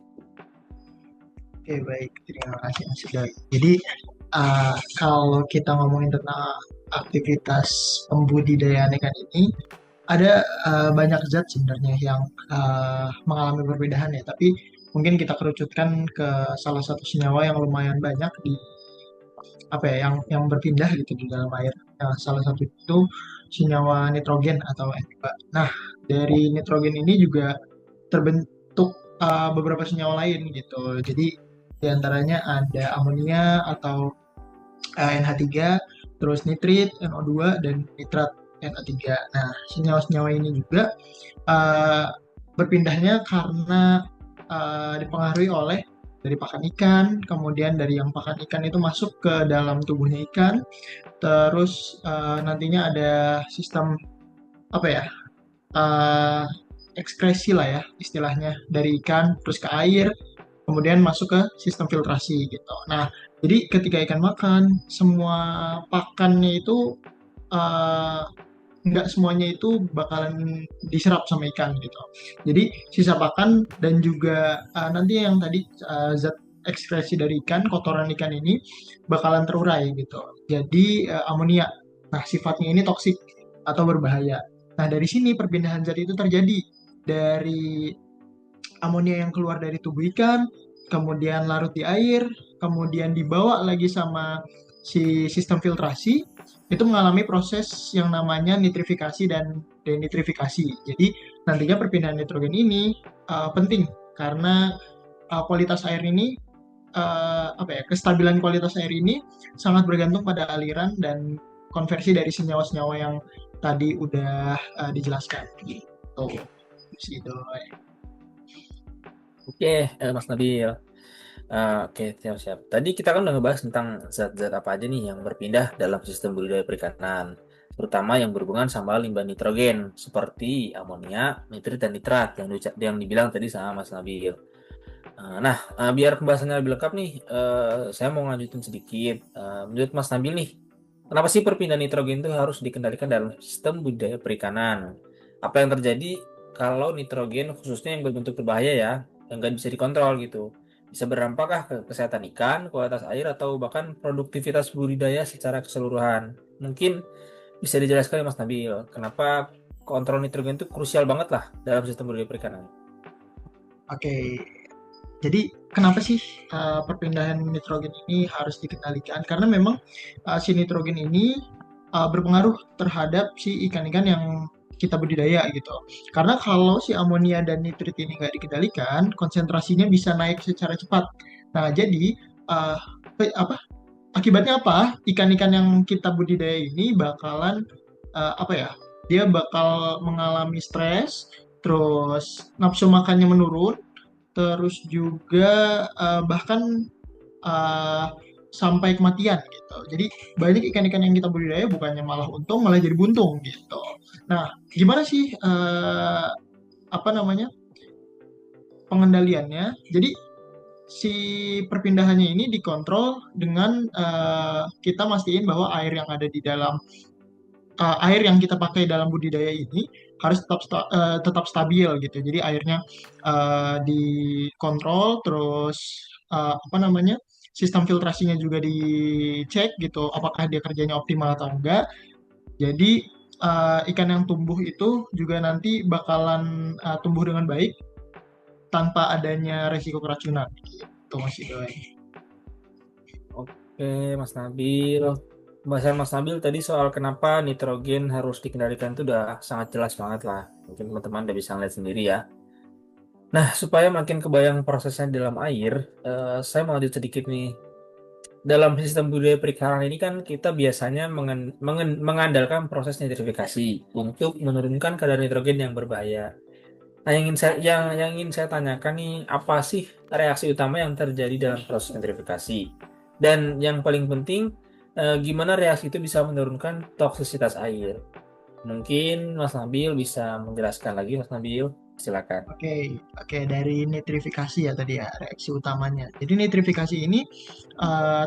Oke, baik. Terima kasih Mas Idoi. Jadi, kalau kita ngomongin tentang aktivitas pembudidayaan ikan ini, ada banyak zat sebenarnya yang mengalami perbedaan ya, tapi mungkin kita kerucutkan ke salah satu senyawa yang lumayan banyak di yang berpindah gitu di dalam air. Nah, salah satu itu senyawa nitrogen atau N2. Nah, dari nitrogen ini juga terbentuk beberapa senyawa lain gitu. Jadi diantaranya ada amonia atau NH3, terus nitrit, NO2, dan nitrat NO3. Nah, senyawa-senyawa ini juga berpindahnya karena dipengaruhi oleh dari pakan ikan, kemudian dari yang pakan ikan itu masuk ke dalam tubuhnya ikan, terus nantinya ada sistem uh, ekskresi lah ya istilahnya dari ikan terus ke air kemudian masuk ke sistem filtrasi gitu. Nah, jadi ketika ikan makan, semua pakannya itu uh, nggak semuanya itu bakalan diserap sama ikan gitu. Jadi sisa pakan dan juga nanti yang tadi zat ekskresi dari ikan, kotoran ikan ini bakalan terurai gitu. Jadi amonia. Nah, sifatnya ini toksik atau berbahaya. Nah, dari sini perpindahan zat itu terjadi dari amonia yang keluar dari tubuh ikan, kemudian larut di air, kemudian dibawa lagi sama si sistem filtrasi, itu mengalami proses yang namanya nitrifikasi dan denitrifikasi. Jadi nantinya perpindahan nitrogen ini penting karena kualitas air ini kestabilan kualitas air ini sangat bergantung pada aliran dan konversi dari senyawa-senyawa yang tadi udah dijelaskan. Gitu. Gitu. Oke, Mas Nabil. Oke, siap-siap. Tadi kita kan udah ngebahas tentang zat-zat apa aja nih yang berpindah dalam sistem budidaya perikanan, terutama yang berhubungan sama limbah nitrogen, seperti amonia, nitrit, dan nitrat yang dibilang tadi sama Mas Nabil. Nah, biar pembahasannya lebih lengkap nih, saya mau lanjutin sedikit. Menurut Mas Nabil nih, kenapa sih perpindahan nitrogen itu harus dikendalikan dalam sistem budidaya perikanan? Apa yang terjadi kalau nitrogen khususnya yang berbentuk berbahaya ya, yang nggak bisa dikontrol gitu? Bisa berdampakkah ke kesehatan ikan, kualitas air, atau bahkan produktivitas budidaya secara keseluruhan? Mungkin bisa dijelaskan ya Mas Nabil, kenapa kontrol nitrogen itu krusial banget lah dalam sistem budidaya perikanan? Oke, jadi kenapa sih perpindahan nitrogen ini harus dikendalikan? Karena memang si nitrogen ini berpengaruh terhadap si ikan-ikan yang kita budidaya gitu. Karena kalau si amonia dan nitrit ini nggak dikendalikan, konsentrasinya bisa naik secara cepat. Nah, jadi uh, akibatnya apa? Ikan-ikan yang kita budidaya ini bakalan dia bakal mengalami stres, terus nafsu makannya menurun, terus juga bahkan uh, sampai kematian gitu. Jadi banyak ikan-ikan yang kita budidaya bukannya malah untung, malah jadi buntung gitu. Nah, gimana sih apa namanya pengendaliannya? Jadi si perpindahannya ini dikontrol dengan kita mastiin bahwa air yang ada di dalam air yang kita pakai dalam budidaya ini harus tetap stabil gitu. Jadi airnya dikontrol, terus apa namanya sistem filtrasinya juga dicek gitu, apakah dia kerjanya optimal atau enggak. Jadi ikan yang tumbuh itu juga nanti bakalan tumbuh dengan baik tanpa adanya resiko keracunan. Gitu Mas Idoy. Oke, Mas Nabil. Pembahasan Mas Nabil tadi soal kenapa nitrogen harus dikendalikan itu udah sangat jelas banget lah. Mungkin teman-teman udah bisa lihat sendiri ya. Nah, supaya makin kebayang prosesnya di dalam air, saya mau lanjut sedikit nih. Dalam sistem budidaya perikanan ini kan kita biasanya mengandalkan proses nitrifikasi untuk menurunkan kadar nitrogen yang berbahaya. Nah, yang ingin saya tanyakan nih, apa sih reaksi utama yang terjadi dalam proses nitrifikasi? Dan yang paling penting, gimana reaksi itu bisa menurunkan toksisitas air? Mungkin Mas Nabil bisa menjelaskan lagi, Mas Nabil. Silakan. Oke, dari nitrifikasi ya tadi ya, reaksi utamanya. Jadi nitrifikasi ini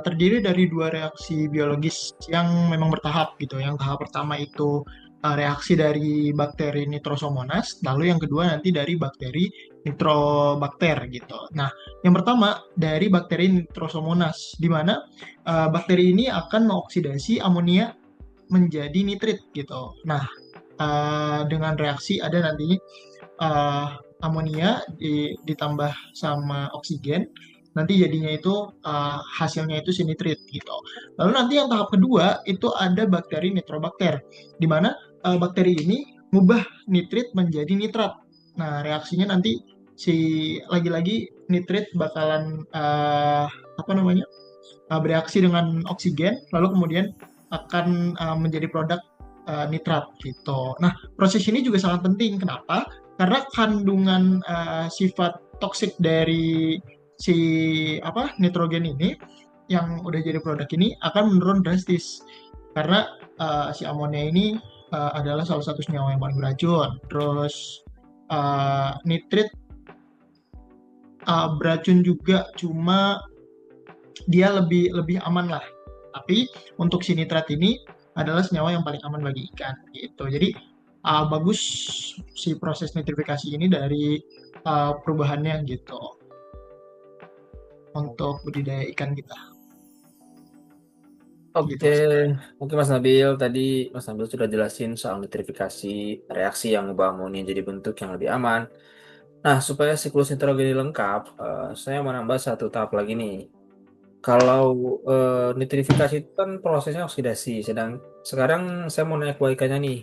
terdiri dari dua reaksi biologis yang memang bertahap gitu. Yang tahap pertama itu reaksi dari bakteri Nitrosomonas, lalu yang kedua nanti dari bakteri Nitrobakter gitu. Nah, yang pertama dari bakteri Nitrosomonas, di mana bakteri ini akan mengoksidasi amonia menjadi nitrit gitu. Nah, dengan reaksi ada nantinya amonia ditambah sama oksigen, nanti jadinya itu hasilnya itu sinitrit gitu. Lalu nanti yang tahap kedua itu ada bakteri nitrobakter, di mana bakteri ini mengubah nitrit menjadi nitrat. Nah, reaksinya nanti si lagi-lagi nitrit bakalan apa namanya bereaksi dengan oksigen, lalu kemudian akan menjadi produk nitrat gitu. Nah, proses ini juga sangat penting. Kenapa? Karena kandungan sifat toksik dari si nitrogen ini yang udah jadi produk ini akan menurun drastis karena si amonia ini adalah salah satu senyawa yang paling beracun. Terus nitrit beracun juga, cuma dia lebih aman lah. Tapi untuk si nitrat ini adalah senyawa yang paling aman bagi ikan gitu. Jadi bagus si proses nitrifikasi ini dari perubahannya gitu untuk budidaya ikan kita. Oke, Gitu, Mas. mungkin Mas Nabil tadi Mas Nabil sudah jelasin soal nitrifikasi, reaksi yang mengubah amonia jadi bentuk yang lebih aman. Nah, supaya siklus nitrogen ini lengkap, saya mau nambah satu tahap lagi nih. Kalau nitrifikasi itu kan prosesnya oksidasi, sedang sekarang saya mau nanya kebalikannya nih.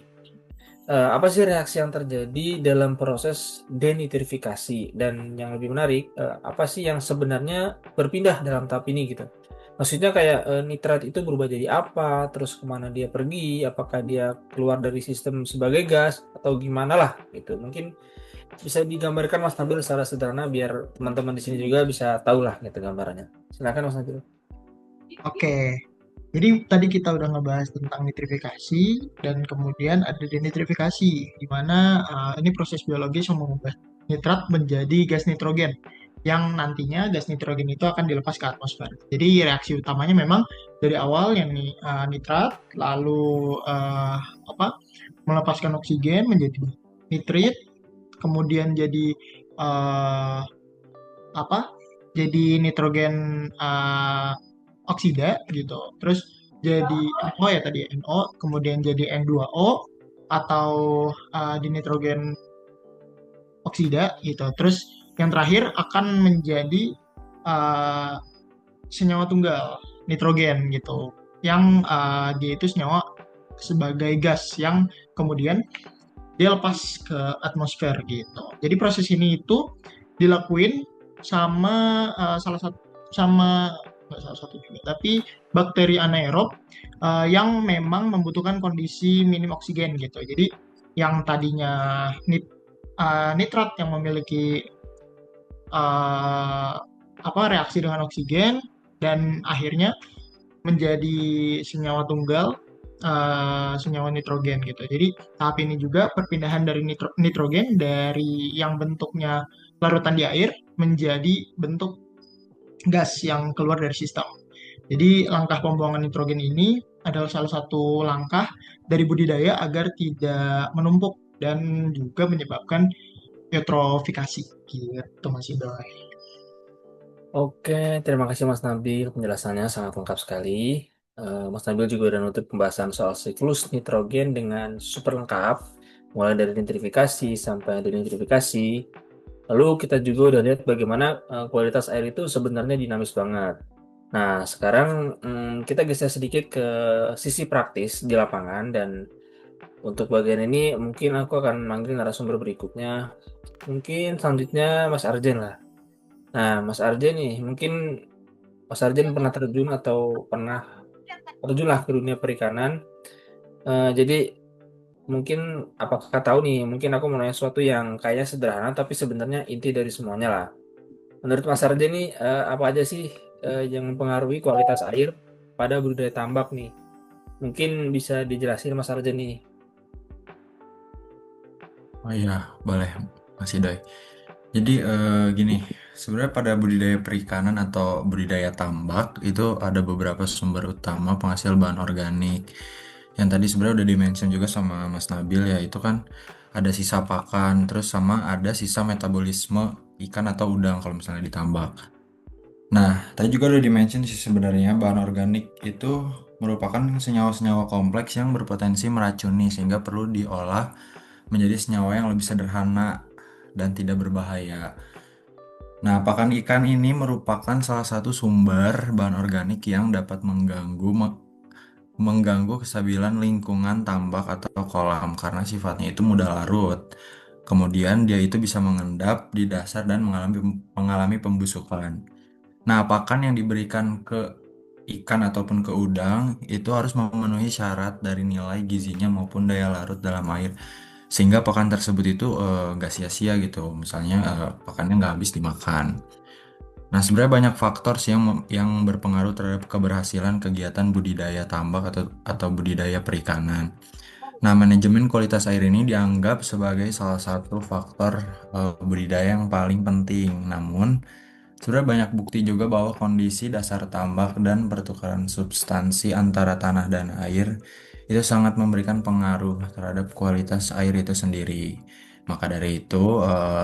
Apa sih reaksi yang terjadi dalam proses denitrifikasi? Dan yang lebih menarik, apa sih yang sebenarnya berpindah dalam tahap ini gitu? Maksudnya kayak nitrat itu berubah jadi apa, terus kemana dia pergi, apakah dia keluar dari sistem sebagai gas, atau gimana lah gitu. Mungkin bisa digambarkan Mas Nabil secara sederhana biar teman-teman di sini juga bisa tahu lah gitu gambarannya. Silakan Mas Nabil. Oke. Jadi tadi kita udah ngebahas tentang nitrifikasi dan kemudian ada denitrifikasi, di mana ini proses biologis yang mengubah nitrat menjadi gas nitrogen, yang nantinya gas nitrogen itu akan dilepas ke atmosfer. Jadi reaksi utamanya memang dari awal yang nitrat, lalu melepaskan oksigen menjadi nitrit, kemudian jadi eh, jadi nitrogen oksida gitu. Terus jadi NO ya tadi NO, kemudian jadi N2O atau di nitrogen oksida gitu. Terus yang terakhir akan menjadi uh, senyawa tunggal nitrogen gitu. Yang dia itu senyawa sebagai gas yang kemudian dia lepas ke atmosfer gitu. Jadi proses ini itu dilakuin sama salah satu sama nggak salah satu juga, tapi bakteri anaerob yang memang membutuhkan kondisi minim oksigen gitu. Jadi yang tadinya nitrat yang memiliki eh, reaksi dengan oksigen dan akhirnya menjadi senyawa tunggal, senyawa nitrogen gitu. Jadi tahap ini juga perpindahan dari nitrogen dari yang bentuknya larutan di air menjadi bentuk gas yang keluar dari sistem. Jadi langkah pembuangan nitrogen ini adalah salah satu langkah dari budidaya agar tidak menumpuk dan juga menyebabkan eutrofikasi gitu Mas Idoy. Oke, terima kasih Mas Nabil. Penjelasannya sangat lengkap sekali. Mas Nabil juga udah nutup pembahasan soal siklus nitrogen dengan super lengkap, mulai dari nitrifikasi sampai denitrifikasi. Lalu kita juga udah lihat bagaimana kualitas air itu sebenarnya dinamis banget. Nah, sekarang kita geser sedikit ke sisi praktis di lapangan dan untuk bagian ini mungkin aku akan manggil narasumber berikutnya. Mungkin selanjutnya Mas Arjen lah. Nah, Mas Arjen nih, mungkin Mas Arjen pernah terjun atau pernah terjun lah ke dunia perikanan. Jadi mungkin apakah tahu nih, mungkin aku mau nanya sesuatu yang kayaknya sederhana tapi sebenarnya inti dari semuanya lah. Menurut Mas Arjen nih, apa aja sih yang mempengaruhi kualitas air pada budidaya tambak nih? Mungkin bisa dijelasin Mas Arjen nih. Oh iya, boleh Mas Idoy. Jadi gini, sebenarnya pada budidaya perikanan atau budidaya tambak itu ada beberapa sumber utama penghasil bahan organik. Yang tadi sebenarnya udah dimention juga sama Mas Nabil ya, itu kan ada sisa pakan, terus sama ada sisa metabolisme ikan atau udang kalau misalnya ditambak. Nah, tadi juga udah dimention sih sebenarnya bahan organik itu merupakan senyawa-senyawa kompleks yang berpotensi meracuni sehingga perlu diolah menjadi senyawa yang lebih sederhana dan tidak berbahaya. Nah, pakan ikan ini merupakan salah satu sumber bahan organik yang dapat mengganggu kestabilan lingkungan tambak atau kolam karena sifatnya itu mudah larut. Kemudian dia itu bisa mengendap di dasar dan mengalami pembusukan. Nah, pakan yang diberikan ke ikan ataupun ke udang itu harus memenuhi syarat dari nilai gizinya maupun daya larut dalam air. Sehingga pakan tersebut itu nggak sia-sia gitu. Misalnya pakannya nggak habis dimakan. Nah, sebenarnya banyak faktor sih yang berpengaruh terhadap keberhasilan kegiatan budidaya tambak atau budidaya perikanan. Nah, manajemen kualitas air ini dianggap sebagai salah satu faktor budidaya yang paling penting. Namun, sebenarnya banyak bukti juga bahwa kondisi dasar tambak dan pertukaran substansi antara tanah dan air itu sangat memberikan pengaruh terhadap kualitas air itu sendiri. Maka dari itu,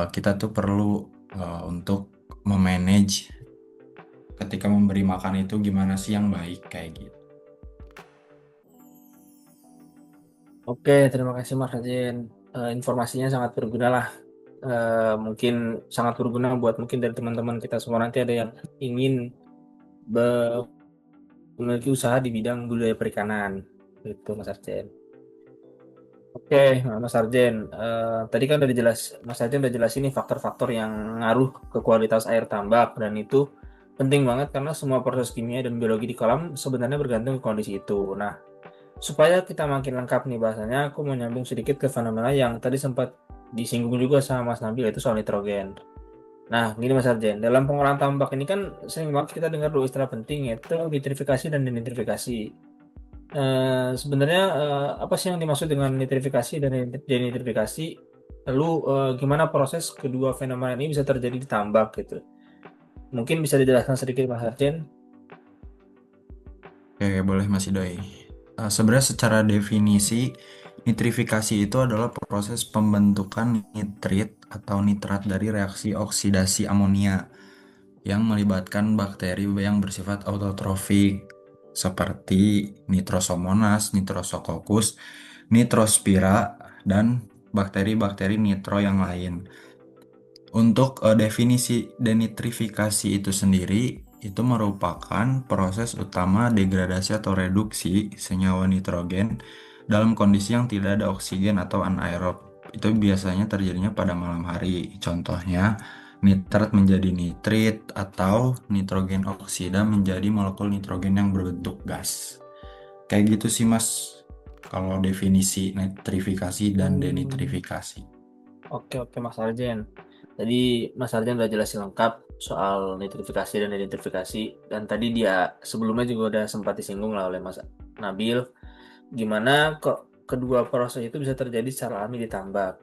kita tuh perlu untuk memanage ketika memberi makan itu gimana sih yang baik kayak gitu. Oke, terima kasih Mas Arjen. Informasinya sangat berguna lah. Mungkin sangat berguna buat mungkin dari teman-teman kita semua nanti ada yang ingin memiliki usaha di bidang budidaya perikanan. Gitu Mas Arjen. Oke, Mas Arjen, tadi kan udah Mas Arjen udah jelas ini faktor-faktor yang ngaruh ke kualitas air tambak dan itu penting banget karena semua proses kimia dan biologi di kolam sebenarnya bergantung ke kondisi itu. Nah, supaya kita makin lengkap nih bahasanya, aku mau nyambung sedikit ke fenomena yang tadi sempat disinggung juga sama Mas Nabil yaitu soal nitrogen. Nah, gini Mas Arjen, dalam pengolahan tambak ini kan sering banget kita dengar dua istilah penting yaitu nitrifikasi dan denitrifikasi. Sebenarnya apa sih yang dimaksud dengan nitrifikasi dan denitrifikasi? Lalu gimana proses kedua fenomena ini bisa terjadi di tambak gitu? Mungkin bisa dijelaskan sedikit Mas Arjen? Oke, boleh Mas Idoy. Sebenarnya secara definisi, nitrifikasi itu adalah proses pembentukan nitrit atau nitrat dari reaksi oksidasi amonia yang melibatkan bakteri yang bersifat autotrofik seperti Nitrosomonas, Nitrosococcus, Nitrospira, dan bakteri-bakteri nitro yang lain. Untuk definisi denitrifikasi itu sendiri, itu merupakan proses utama degradasi atau reduksi senyawa nitrogen dalam kondisi yang tidak ada oksigen atau anaerob. Itu biasanya terjadinya pada malam hari. Contohnya, nitrat menjadi nitrit atau nitrogen oksida menjadi molekul nitrogen yang berbentuk gas. Kayak gitu sih Mas, kalau definisi nitrifikasi dan denitrifikasi. Oke Mas Arjen. Tadi Mas Arjan udah jelasin lengkap soal nitrifikasi dan denitrifikasi, dan tadi dia sebelumnya juga udah sempat disinggung lah oleh Mas Nabil, gimana kok kedua proses itu bisa terjadi secara alami di tambak.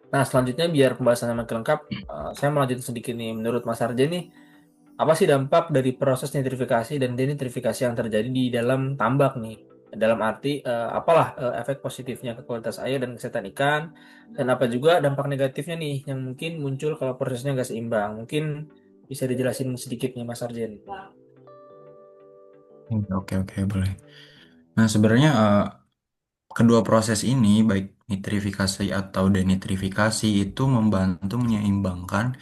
Nah, selanjutnya biar pembahasannya makin lengkap, saya melanjutkan sedikit nih. Menurut Mas Arjan nih, apa sih dampak dari proses nitrifikasi dan denitrifikasi yang terjadi di dalam tambak nih? Dalam arti, apalah efek positifnya ke kualitas air dan kesehatan ikan, dan apa juga dampak negatifnya nih yang mungkin muncul kalau prosesnya nggak seimbang? Mungkin bisa dijelasin sedikit nih Mas Arjen. Oke, oke, boleh. Nah, sebenarnya kedua proses ini, baik nitrifikasi atau denitrifikasi, itu membantu menyeimbangkan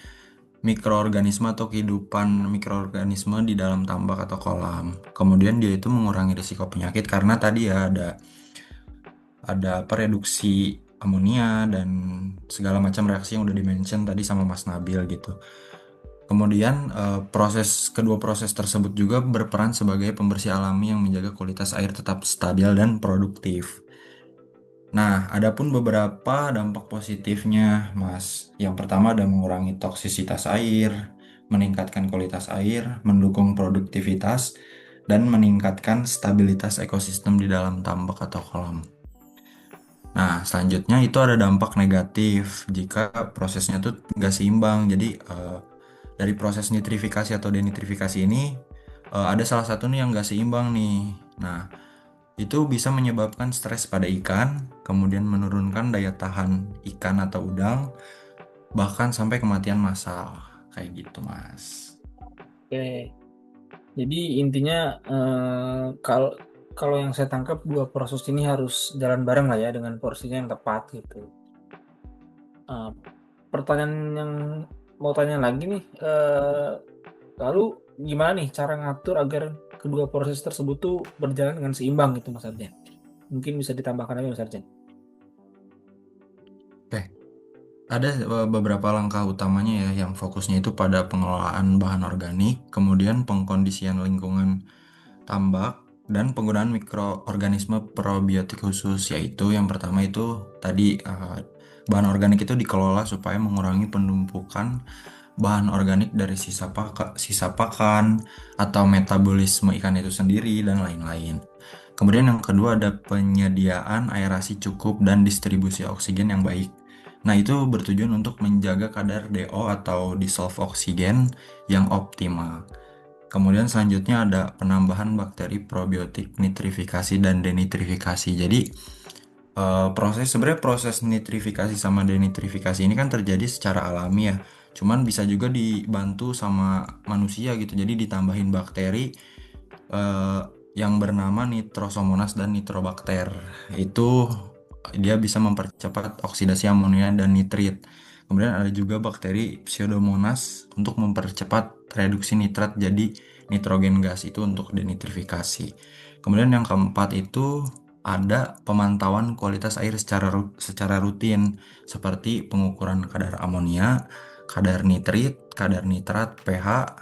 mikroorganisme atau kehidupan mikroorganisme di dalam tambak atau kolam. Kemudian dia itu mengurangi risiko penyakit karena tadi ya ada reduksi amonia dan segala macam reaksi yang udah dimention tadi sama Mas Nabil gitu. Kemudian kedua proses tersebut juga berperan sebagai pembersih alami yang menjaga kualitas air tetap stabil dan produktif. Nah, adapun beberapa dampak positifnya, Mas. Yang pertama ada mengurangi toksisitas air, meningkatkan kualitas air, mendukung produktivitas, dan meningkatkan stabilitas ekosistem di dalam tambak atau kolam. Nah, selanjutnya itu ada dampak negatif jika prosesnya tuh nggak seimbang. Jadi, dari proses nitrifikasi atau denitrifikasi ini, ada salah satu nih yang nggak seimbang nih. Nah, itu bisa menyebabkan stres pada ikan, kemudian menurunkan daya tahan ikan atau udang, bahkan sampai kematian massal. Kayak gitu, Mas. Oke, jadi intinya kalau kalau yang saya tangkap dua proses ini harus jalan bareng lah ya dengan porsinya yang tepat gitu. Eh, Pertanyaan yang mau tanya lagi nih, lalu gimana nih cara ngatur agar kedua proses tersebut tuh berjalan dengan seimbang gitu Mas Arjen? Mungkin bisa ditambahkan lagi Mas Arjen. Oke, ada beberapa langkah utamanya ya yang fokusnya itu pada pengelolaan bahan organik, kemudian pengkondisian lingkungan tambak, dan penggunaan mikroorganisme probiotik khusus, yaitu yang pertama itu tadi bahan organik itu dikelola supaya mengurangi penumpukan bahan organik dari sisa pakan atau metabolisme ikan itu sendiri dan lain-lain. Kemudian yang kedua ada penyediaan aerasi cukup dan distribusi oksigen yang baik. Nah, itu bertujuan untuk menjaga kadar DO atau dissolved oksigen yang optimal. Kemudian selanjutnya ada penambahan bakteri probiotik nitrifikasi dan denitrifikasi. Jadi sebenarnya proses nitrifikasi sama denitrifikasi ini kan terjadi secara alami ya. Cuman bisa juga dibantu sama manusia gitu. Jadi ditambahin bakteri eh, yang bernama Nitrosomonas dan Nitrobakter. Itu dia bisa mempercepat oksidasi amonia dan nitrit. Kemudian ada juga bakteri Pseudomonas untuk mempercepat reduksi nitrat jadi nitrogen gas, itu untuk denitrifikasi. Kemudian yang keempat itu ada pemantauan kualitas air secara rutin seperti pengukuran kadar amonia, kadar nitrit, kadar nitrat, pH,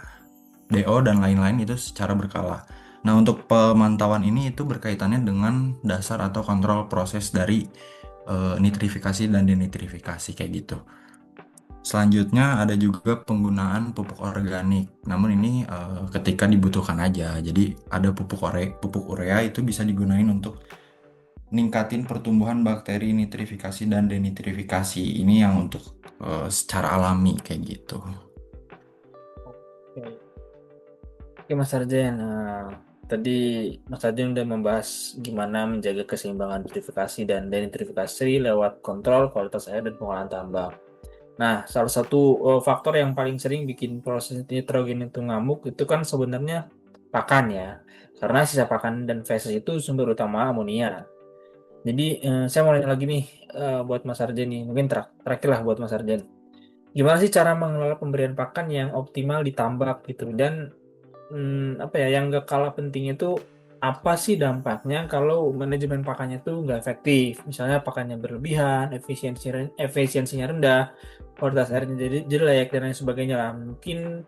DO dan lain-lain itu secara berkala. Nah, untuk pemantauan ini itu berkaitannya dengan dasar atau kontrol proses dari nitrifikasi dan denitrifikasi kayak gitu. Selanjutnya ada juga penggunaan pupuk organik. Namun ini ketika dibutuhkan aja. Jadi ada pupuk urea itu bisa digunain untuk ningkatin pertumbuhan bakteri nitrifikasi dan denitrifikasi. Ini yang untuk secara alami kayak gitu. Oke, Oke, Mas Arjen. Tadi Mas Arjen udah membahas gimana menjaga keseimbangan nitrifikasi dan denitrifikasi lewat kontrol kualitas air dan pengolahan tambak. Nah, salah satu faktor yang paling sering bikin proses nitrogen itu ngamuk itu kan sebenarnya pakan ya. Karena sisa pakan dan feses itu sumber utama amonia. Jadi saya mau nanya lagi nih buat Mas Arjen nih, mungkin terakhir lah buat Mas Arjen. Gimana sih cara mengelola pemberian pakan yang optimal di tambak gitu? Dan apa ya, yang gak kalah penting itu apa sih dampaknya kalau manajemen pakannya tuh nggak efektif? Misalnya pakannya berlebihan, efisiensinya rendah, kualitas airnya jadi jelek dan lain sebagainya lah. Mungkin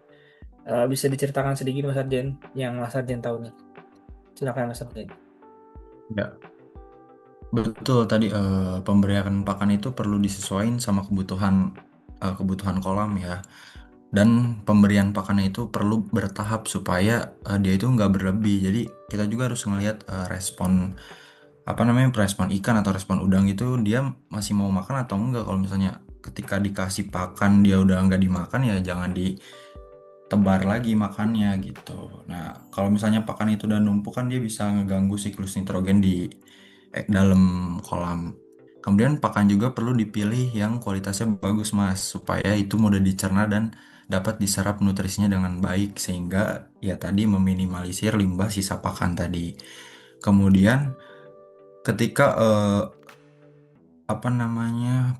bisa diceritakan sedikit Mas Arjen yang Mas Arjen tahu nih. Silakan Mas Arjen. Ya, betul tadi pemberian pakan itu perlu disesuaikan sama kebutuhan kebutuhan kolam ya. Dan pemberian pakannya itu perlu bertahap supaya dia itu nggak berlebih. Jadi kita juga harus ngelihat respon respon ikan atau respon udang itu dia masih mau makan atau enggak. Kalau misalnya ketika dikasih pakan dia udah nggak dimakan ya jangan ditebar lagi makannya gitu. Nah kalau misalnya pakan itu udah numpuk kan dia bisa ngeganggu siklus nitrogen di dalam kolam. Kemudian pakan juga perlu dipilih yang kualitasnya bagus Mas, supaya itu mudah dicerna dan dapat diserap nutrisinya dengan baik sehingga ya tadi meminimalisir limbah sisa pakan tadi. Kemudian ketika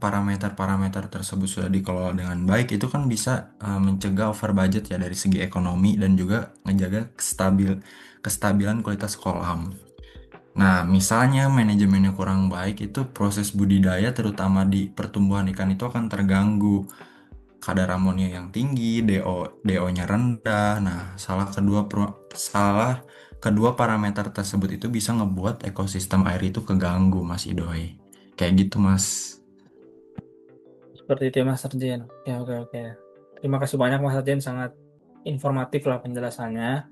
parameter-parameter tersebut sudah dikelola dengan baik itu kan bisa mencegah over budget ya dari segi ekonomi dan juga menjaga kestabilan kualitas kolam. Nah, misalnya manajemennya kurang baik itu proses budidaya terutama di pertumbuhan ikan itu akan terganggu. Kadar amonia yang tinggi, DO-nya rendah. Nah, salah kedua parameter tersebut itu bisa ngebuat ekosistem air itu keganggu, Mas Idoy. Kayak gitu, Mas. Seperti itu ya, Mas Arjen. Oke, oke, oke. Terima kasih banyak Mas Arjen, sangat informatif lah penjelasannya.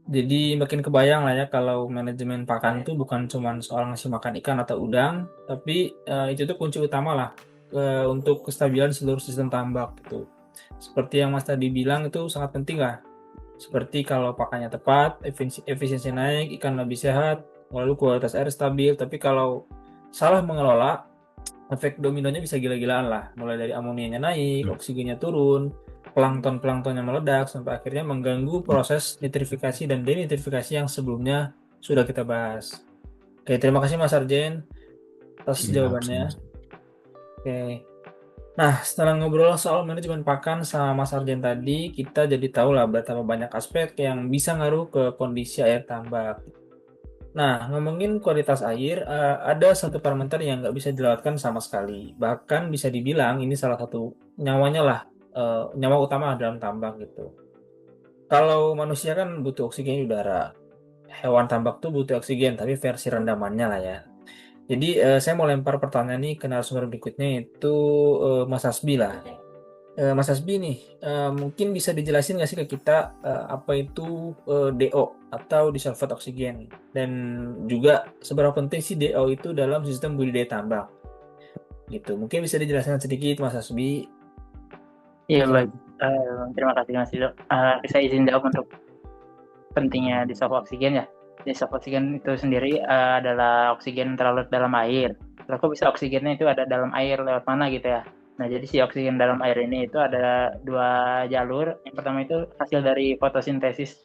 Jadi makin kebayang lah ya kalau manajemen pakan itu bukan cuma soal ngasih makan ikan atau udang, tapi itu tuh kunci utama lah untuk kestabilan seluruh sistem tambak gitu. Seperti yang Mas tadi bilang itu sangat penting lah. Seperti kalau pakannya tepat, efisiensi naik, ikan lebih sehat, lalu kualitas air stabil. Tapi kalau salah mengelola, efek dominonya bisa gila-gilaan lah. Mulai dari amonianya naik, oksigennya turun, plankton-planktonnya meledak, sampai akhirnya mengganggu proses nitrifikasi dan denitrifikasi yang sebelumnya sudah kita bahas. Oke, terima kasih Mas Arjen atas Siap, jawabannya. Mas. Oke. Nah, setelah ngobrol soal manajemen pakan sama Mas Arjen tadi, kita jadi tahu lah betapa banyak aspek yang bisa ngaruh ke kondisi air tambak. Nah, ngomongin kualitas air, ada satu parameter yang nggak bisa dilewatkan sama sekali. Bahkan bisa dibilang ini salah satu nyawanya lah, nyawa utama dalam tambak gitu. Kalau manusia kan butuh oksigen di udara, hewan tambak tuh butuh oksigen, tapi versi rendamannya lah ya. Jadi saya mau lempar pertanyaan nih ke narasumber berikutnya itu Mas Hasbi lah. Mas Hasbi nih, mungkin bisa dijelasin nggak sih ke kita apa itu DO atau disolved oksigen dan juga seberapa penting sih DO itu dalam sistem budidaya tambak gitu. Mungkin bisa dijelaskan sedikit Mas Hasbi. Iya, Silakan. baik. Terima kasih Mas Dido. Saya izin jawab untuk pentingnya dissolve oksigen ya. Dissolve oksigen itu sendiri adalah oksigen terlarut dalam air. Lalu kok bisa oksigennya itu ada dalam air lewat mana gitu ya? Nah, jadi si oksigen dalam air ini itu ada dua jalur. Yang pertama itu hasil dari fotosintesis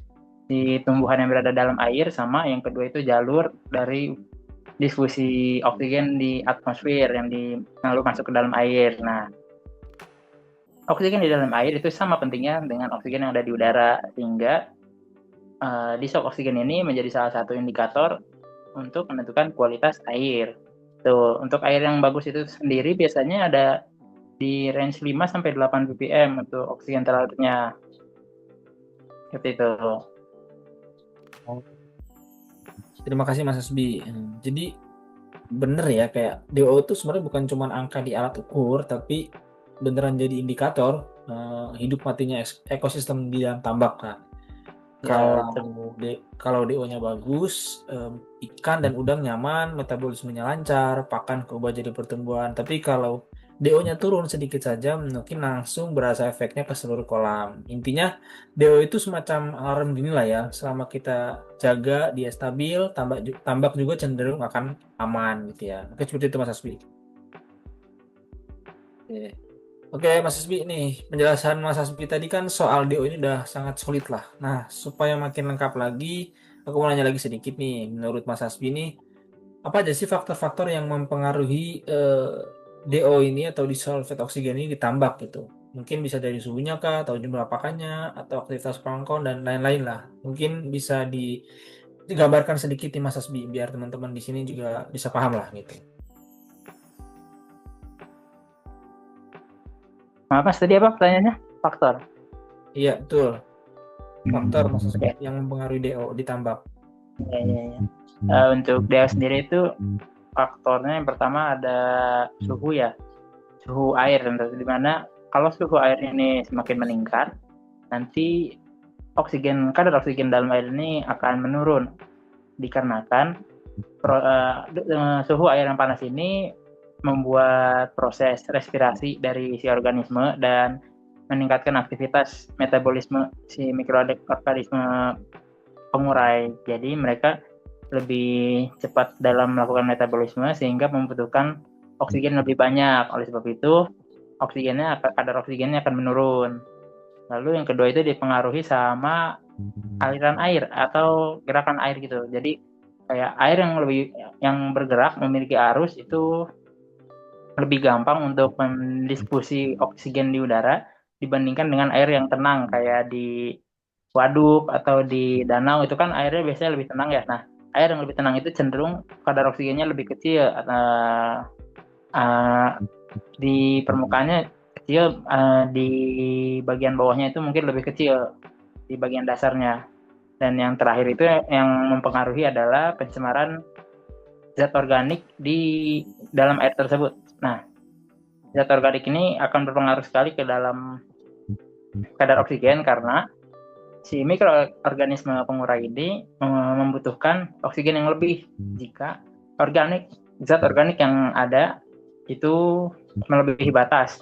di tumbuhan yang berada dalam air, sama yang kedua itu jalur dari difusi oksigen di atmosfer yang lalu masuk ke dalam air. Nah, oksigen di dalam air itu sama pentingnya dengan oksigen yang ada di udara, sehingga dissolve oksigen ini menjadi salah satu indikator untuk menentukan kualitas air. Tuh, untuk air yang bagus itu sendiri biasanya ada di range 5 sampai 8 ppm untuk oksigen terlarutnya. Seperti itu. Terima kasih Mas Hasbi. Jadi bener ya kayak DO itu sebenarnya bukan cuma angka di alat ukur, tapi beneran jadi indikator hidup matinya ekosistem di dalam tambak. Nah, kalau DO-nya bagus, ikan dan udang nyaman, metabolismenya lancar, pakan keubah jadi pertumbuhan. Tapi kalau DO-nya turun sedikit saja, mungkin langsung berasa efeknya ke seluruh kolam. Intinya DO itu semacam alarm dini lah ya. Selama kita jaga dia stabil, tambak juga cenderung akan aman gitu ya. Oke, seperti itu Mas Hasbi. Oke, Mas Hasbi nih, penjelasan Mas Hasbi tadi kan soal DO ini udah sangat solid lah. Nah, supaya makin lengkap lagi, aku mau nanya lagi sedikit nih. Menurut Mas Hasbi nih, apa aja sih faktor-faktor yang mempengaruhi DO ini atau dissolved oksigen ini di tambak gitu? Mungkin bisa dari suhunya kah, atau jumlah pakannya, atau aktivitas plankton dan lain-lain lah. Mungkin bisa digambarkan sedikit nih Mas Hasbi, biar teman-teman di sini juga bisa paham lah gitu. Mas, tadi apa pertanyaannya? Faktor. Iya, betul. Faktor Mas Hasbi yang mempengaruhi DO di tambak. Ya. Untuk DO sendiri itu faktornya yang pertama ada suhu ya, suhu air tentu, dimana kalau suhu air ini semakin meningkat, nanti kadar oksigen dalam air ini akan menurun dikarenakan suhu air yang panas ini membuat proses respirasi dari si organisme dan meningkatkan aktivitas metabolisme si mikroorganisme pengurai. Jadi mereka lebih cepat dalam melakukan metabolisme sehingga membutuhkan oksigen lebih banyak. Oleh sebab itu, kadar oksigennya akan menurun. Lalu yang kedua itu dipengaruhi sama aliran air atau gerakan air gitu. Jadi kayak air yang bergerak memiliki arus itu lebih gampang untuk mendistribusi oksigen di udara dibandingkan dengan air yang tenang kayak di waduk atau di danau itu kan airnya biasanya lebih tenang ya. Nah, air yang lebih tenang itu cenderung kadar oksigennya lebih kecil di permukaannya kecil, di bagian bawahnya itu mungkin lebih kecil di bagian dasarnya. Dan yang terakhir itu yang mempengaruhi adalah pencemaran zat organik di dalam air tersebut. Nah, zat organik ini akan berpengaruh sekali ke dalam kadar oksigen karena si mikroorganisme pengurai ini membutuhkan oksigen yang lebih jika zat organik yang ada itu melebihi batas,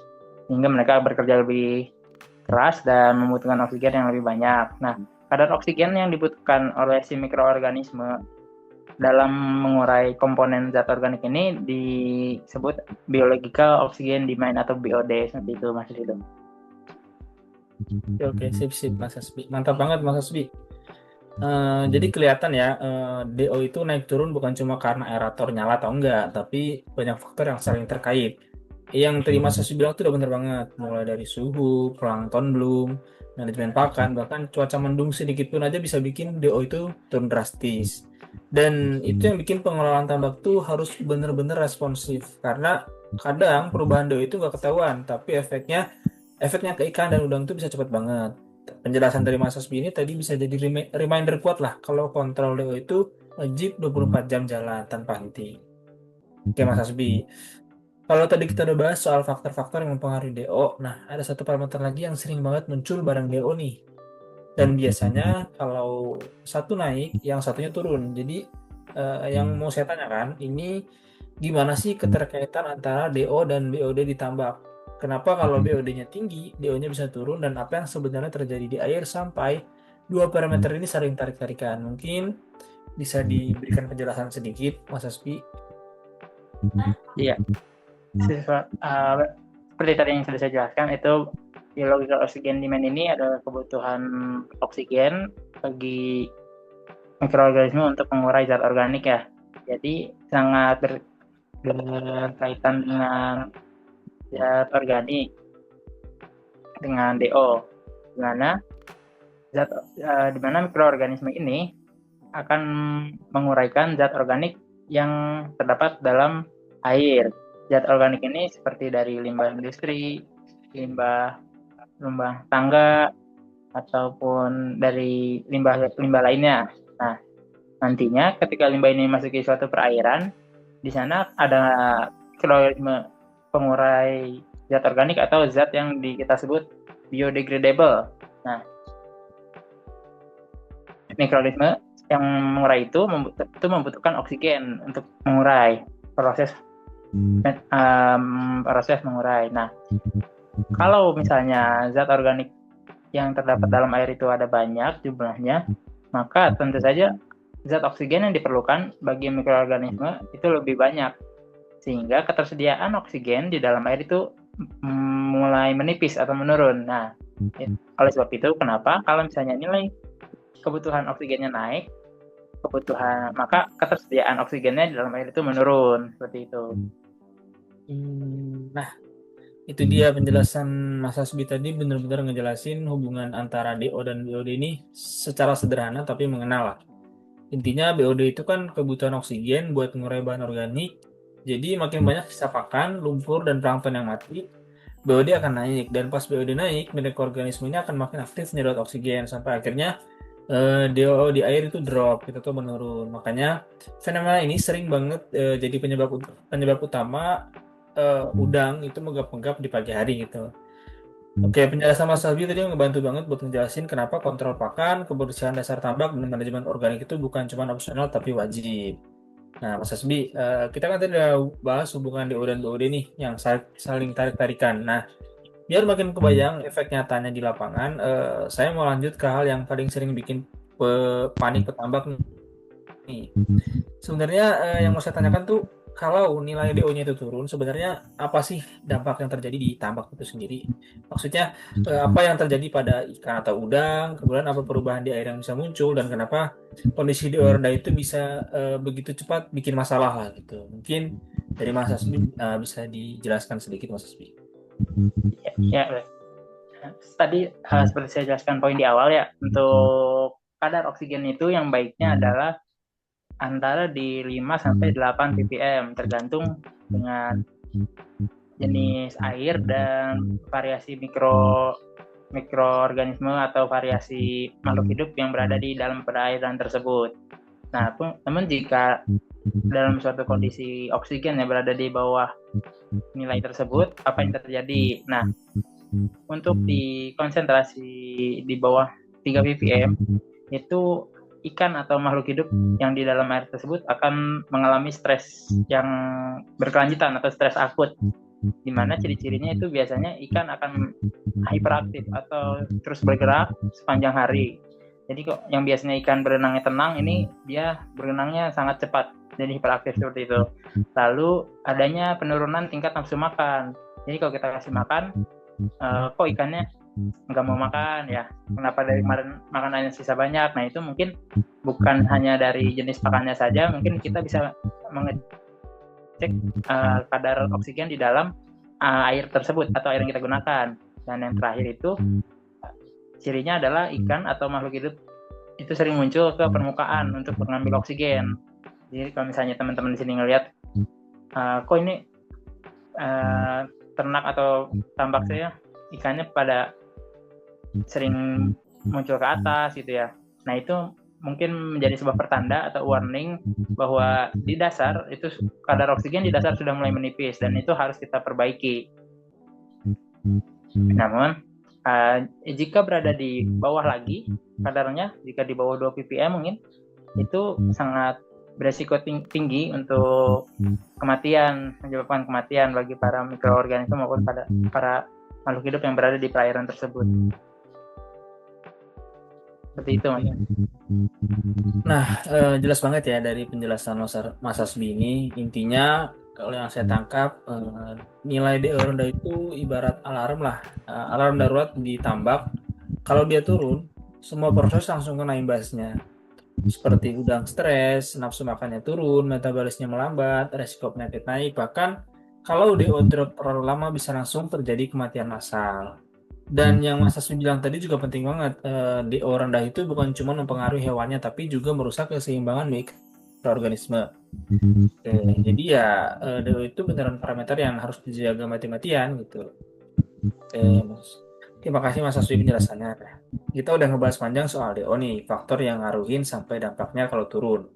sehingga mereka bekerja lebih keras dan membutuhkan oksigen yang lebih banyak. Nah, kadar oksigen yang dibutuhkan oleh si mikroorganisme dalam mengurai komponen zat organik ini disebut biological oxygen demand atau BOD, seperti itu Mas Rido. Oke, sip Mas Hasbi. Mantap banget Mas Hasbi. Jadi kelihatan ya, DO itu naik turun bukan cuma karena aerator nyala atau enggak, tapi banyak faktor yang saling terkait. Yang tadi Mas Hasbi bilang itu udah bener banget, mulai dari suhu, plankton bloom, manajemen pakan, bahkan cuaca mendung sedikit pun aja bisa bikin DO itu turun drastis. Dan itu yang bikin pengelolaan tambak tuh harus bener-bener responsif, karena kadang perubahan DO itu nggak ketahuan, tapi efeknya ke ikan dan udang itu bisa cepat banget. Penjelasan dari Mas Hasbi ini tadi bisa jadi reminder kuat lah kalau kontrol DO itu wajib 24 jam jalan tanpa henti. Oke Mas Hasbi, kalau tadi kita udah bahas soal faktor-faktor yang mempengaruhi DO, nah ada satu parameter lagi yang sering banget muncul bareng DO nih. Dan biasanya kalau satu naik, yang satunya turun. Jadi yang mau saya tanyakan, ini gimana sih keterkaitan antara DO dan BOD ditambak? Kenapa kalau BOD-nya tinggi, DO-nya bisa turun, dan apa yang sebenarnya terjadi di air sampai dua parameter ini saling tarik-tarikan? Mungkin bisa diberikan penjelasan sedikit, Mas Hasbi? Iya. Seperti tadi yang sudah saya jelaskan, itu biological oxygen demand ini adalah kebutuhan oksigen bagi mikroorganisme untuk mengurai zat organik ya. Jadi sangat berkaitan dengan zat organik dengan DO, di mana mikroorganisme ini akan menguraikan zat organik yang terdapat dalam air. Zat organik ini seperti dari limbah industri, limbah tangga, ataupun dari limbah lainnya. Nah, nantinya ketika limbah ini memasuki suatu perairan, di sana ada mikroorganisme pengurai zat organik atau zat yang kita sebut biodegradable. Nah, mikroorganisme yang mengurai itu membutuhkan oksigen untuk mengurai proses mengurai. Nah, kalau misalnya zat organik yang terdapat dalam air itu ada banyak jumlahnya, maka tentu saja zat oksigen yang diperlukan bagi mikroorganisme itu lebih banyak, sehingga ketersediaan oksigen di dalam air itu mulai menipis atau menurun. Nah, oleh sebab itu kenapa kalau misalnya nilai kebutuhan oksigennya naik, maka ketersediaan oksigennya di dalam air itu menurun, seperti itu. Nah, itu dia penjelasan Mas Hasbi tadi, benar-benar ngejelasin hubungan antara DO dan BOD ini secara sederhana tapi mengenal lah. Intinya BOD itu kan kebutuhan oksigen buat mengurai bahan organik. Jadi makin banyak sisa pakan, lumpur, dan plankton yang mati, BOD akan naik. Dan pas BOD naik, mikroorganismenya akan makin aktif menyedot oksigen sampai akhirnya DO di air itu drop, gitu tuh menurun. Makanya fenomena ini sering banget jadi penyebab utama udang itu menggap-menggap di pagi hari gitu. Oke, penjelasan Mas Albi tadi ngebantu banget buat ngejelasin kenapa kontrol pakan, kebersihan dasar tambak, dan manajemen organik itu bukan cuma opsional tapi wajib. Nah, Mas Asbi, kita kan tadi udah bahas hubungan DO dan BOD nih, yang saling tarik-tarikan. Nah, biar makin kebayang efek nyatanya di lapangan, saya mau lanjut ke hal yang paling sering bikin panik petambak nih. Sebenarnya yang mau saya tanyakan tuh, kalau nilai DO-nya itu turun, sebenarnya apa sih dampak yang terjadi di tambak itu sendiri? Maksudnya, apa yang terjadi pada ikan atau udang, kemudian apa perubahan di air yang bisa muncul, dan kenapa kondisi DO rendah itu bisa begitu cepat bikin masalah lah gitu. Mungkin dari Mas Asbi bisa dijelaskan sedikit, Mas Asbi. Ya, tadi seperti saya jelaskan poin di awal ya, untuk kadar oksigen itu yang baiknya adalah antara di 5 sampai 8 ppm tergantung dengan jenis air dan variasi mikroorganisme atau variasi makhluk hidup yang berada di dalam perairan tersebut. Nah, namun jika dalam suatu kondisi oksigen yang berada di bawah nilai tersebut, apa yang terjadi? Nah, untuk di konsentrasi di bawah 3 ppm itu ikan atau makhluk hidup yang di dalam air tersebut akan mengalami stres yang berkelanjutan atau stres akut, di mana ciri-cirinya itu biasanya ikan akan hiperaktif atau terus bergerak sepanjang hari. Jadi kok yang biasanya ikan berenangnya tenang, ini dia berenangnya sangat cepat, jadi hiperaktif seperti itu. Lalu adanya penurunan tingkat nafsu makan. Jadi kalau kita kasih makan, kok ikannya nggak mau makan ya, kenapa dari kemarin makanannya sisa banyak. Nah, itu mungkin bukan hanya dari jenis pakannya saja, mungkin kita bisa mengecek kadar oksigen di dalam air tersebut atau air yang kita gunakan. Dan yang terakhir itu cirinya adalah ikan atau makhluk hidup itu sering muncul ke permukaan untuk mengambil oksigen. Jadi kalau misalnya teman-teman di sini ngelihat kok ini ternak atau tambak saya ikannya pada sering muncul ke atas gitu ya. Nah, itu mungkin menjadi sebuah pertanda atau warning bahwa di dasar itu kadar oksigen di dasar sudah mulai menipis dan itu harus kita perbaiki. Namun jika berada di bawah lagi kadarnya, jika di bawah 2 ppm mungkin itu sangat beresiko tinggi untuk kematian, menyebabkan kematian bagi para mikroorganisme maupun pada para makhluk hidup yang berada di perairan tersebut. Seperti itu, Mas. Nah, jelas banget ya dari penjelasan Mas Asbi ini. Intinya kalau yang saya tangkap, nilai DO rendah itu ibarat alarm lah, alarm darurat di tambak. Kalau dia turun, semua proses langsung kena imbasnya. Seperti udang stres, nafsu makannya turun, metabolisme melambat, resiko penyakit naik, bahkan kalau DO drop terlalu lama bisa langsung terjadi kematian massal. Dan yang Mas Asmi bilang tadi juga penting banget, DO rendah itu bukan cuma mempengaruhi hewannya, tapi juga merusak keseimbangan mikroorganisme. Jadi ya DO itu beneran parameter yang harus dijaga mati-matian gitu. Terima kasih Mas Asmi penjelasannya. Kita udah ngebahas panjang soal DO nih, faktor yang ngaruhin sampai dampaknya kalau turun.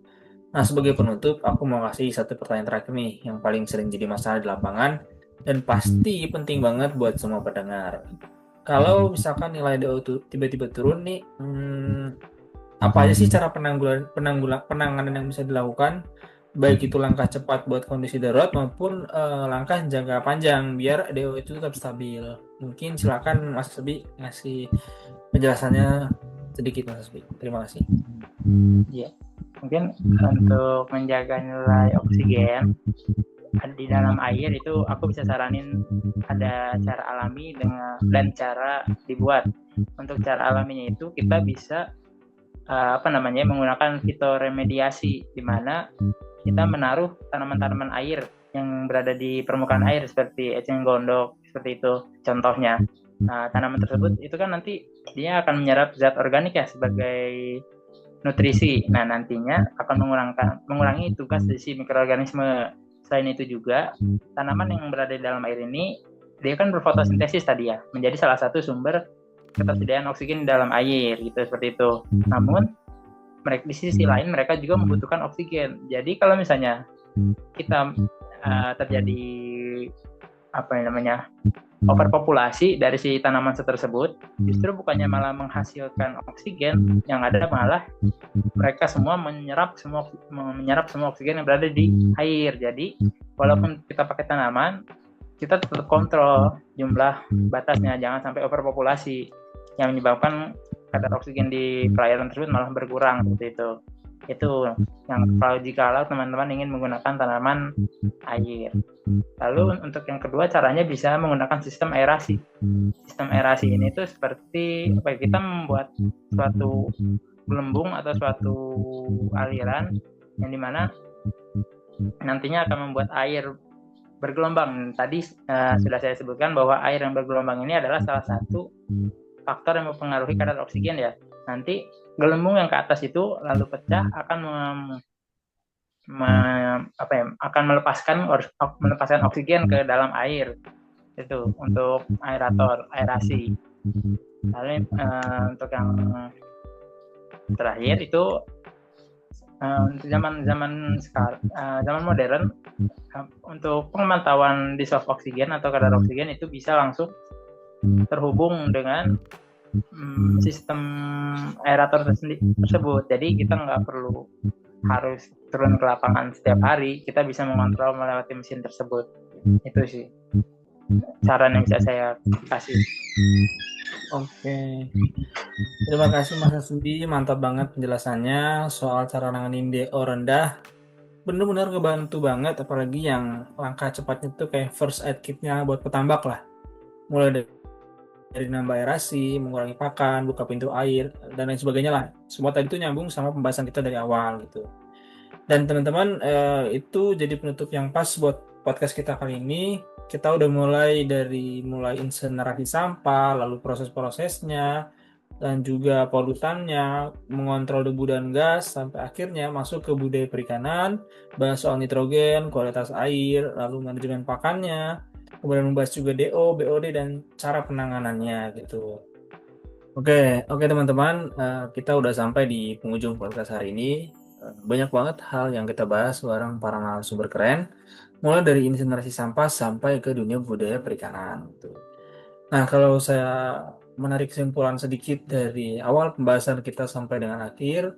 Nah, sebagai penutup, aku mau kasih satu pertanyaan terakhir nih, yang paling sering jadi masalah di lapangan, dan pasti penting banget buat semua pendengar. Kalau misalkan nilai DO tiba-tiba turun nih, apa aja sih cara penanganan yang bisa dilakukan? Baik itu langkah cepat buat kondisi darurat maupun langkah jangka panjang biar DO itu tetap stabil. Mungkin silakan Mas Asbi ngasih penjelasannya sedikit, Mas Asbi. Terima kasih. Ya, mungkin untuk menjaga nilai oksigen di dalam air itu aku bisa saranin ada cara alami dan cara dibuat. Untuk cara alaminya itu kita bisa menggunakan fitoremediasi, di mana kita menaruh tanaman-tanaman air yang berada di permukaan air seperti eceng gondok, seperti itu contohnya. Nah, tanaman tersebut itu kan nanti dia akan menyerap zat organik ya sebagai nutrisi. Nah, nantinya akan mengurangi tugas dari si mikroorganisme. Selain itu juga, tanaman yang berada di dalam air ini, dia kan berfotosintesis tadi ya, menjadi salah satu sumber ketersediaan oksigen di dalam air, gitu, seperti itu. Namun, di sisi lain, mereka juga membutuhkan oksigen. Jadi, kalau misalnya kita terjadi overpopulasi dari si tanaman tersebut, justru bukannya malah menghasilkan oksigen, yang ada malah mereka semua menyerap semua oksigen yang berada di air. Jadi walaupun kita pakai tanaman, kita tetap kontrol jumlah batasnya, jangan sampai overpopulasi yang menyebabkan kadar oksigen di perairan tersebut malah berkurang seperti itu. Itu yang kalau jikalau teman-teman ingin menggunakan tanaman air. Lalu untuk yang kedua, caranya bisa menggunakan sistem aerasi. Sistem aerasi ini tuh seperti kita membuat suatu gelembung atau suatu aliran yang dimana nantinya akan membuat air bergelombang. Tadi sudah saya sebutkan bahwa air yang bergelombang ini adalah salah satu faktor yang mempengaruhi kadar oksigen ya. Nanti gelembung yang ke atas itu lalu pecah akan akan melepaskan oksigen ke dalam air. Itu untuk aerasi. Lalu untuk yang terakhir itu zaman modern, untuk pemantauan dissolved oksigen atau kadar oksigen itu bisa langsung terhubung dengan sistem aerator tersebut. Jadi kita nggak perlu harus turun ke lapangan setiap hari, kita bisa mengontrol melewati mesin tersebut. Itu sih saran yang bisa saya kasih. Oke. Terima kasih Mas Hasbi, mantap banget penjelasannya soal cara nanganin DO rendah. Bener-bener ngebantu banget, apalagi yang langkah cepatnya itu kayak first aid kitnya buat petambak lah. Mulai dari nambah aerasi, mengurangi pakan, buka pintu air, dan lain sebagainya lah. Semua tadi itu nyambung sama pembahasan kita dari awal gitu. Dan teman-teman, itu jadi penutup yang pas buat podcast kita kali ini. Kita udah mulai insinerasi sampah, lalu proses-prosesnya, dan juga polutannya, mengontrol debu dan gas, sampai akhirnya masuk ke budaya perikanan, bahas soal nitrogen, kualitas air, lalu manajemen pakannya, kemudian membahas juga DO, BOD, dan cara penanganannya gitu. Oke teman-teman, kita udah sampai di penghujung podcast hari ini. Banyak banget hal yang kita bahas bareng para narasumber keren, mulai dari insinerasi sampah sampai ke dunia budaya perikanan gitu. Nah, kalau saya menarik kesimpulan sedikit dari awal pembahasan kita sampai dengan akhir,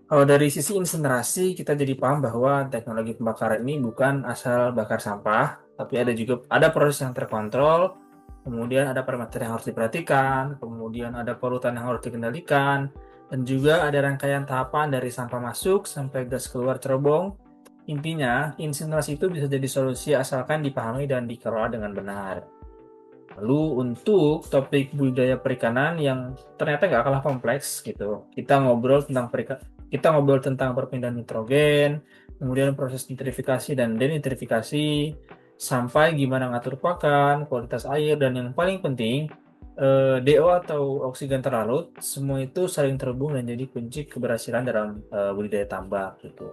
kalau dari sisi insinerasi kita jadi paham bahwa teknologi pembakaran ini bukan asal bakar sampah, tapi ada proses yang terkontrol, kemudian ada parameter yang harus diperhatikan, kemudian ada polutan yang harus dikendalikan, dan juga ada rangkaian tahapan dari sampah masuk sampai gas keluar cerobong. Intinya, insinerasi itu bisa jadi solusi asalkan dipahami dan dikelola dengan benar. Lalu untuk topik budaya perikanan yang ternyata nggak kalah kompleks gitu, kita ngobrol tentang perpindahan nitrogen, kemudian proses nitrifikasi dan denitrifikasi, sampai gimana ngatur pakan, kualitas air, dan yang paling penting DO atau oksigen terlarut. Semua itu saling terhubung dan jadi kunci keberhasilan dalam budidaya tambak gitu.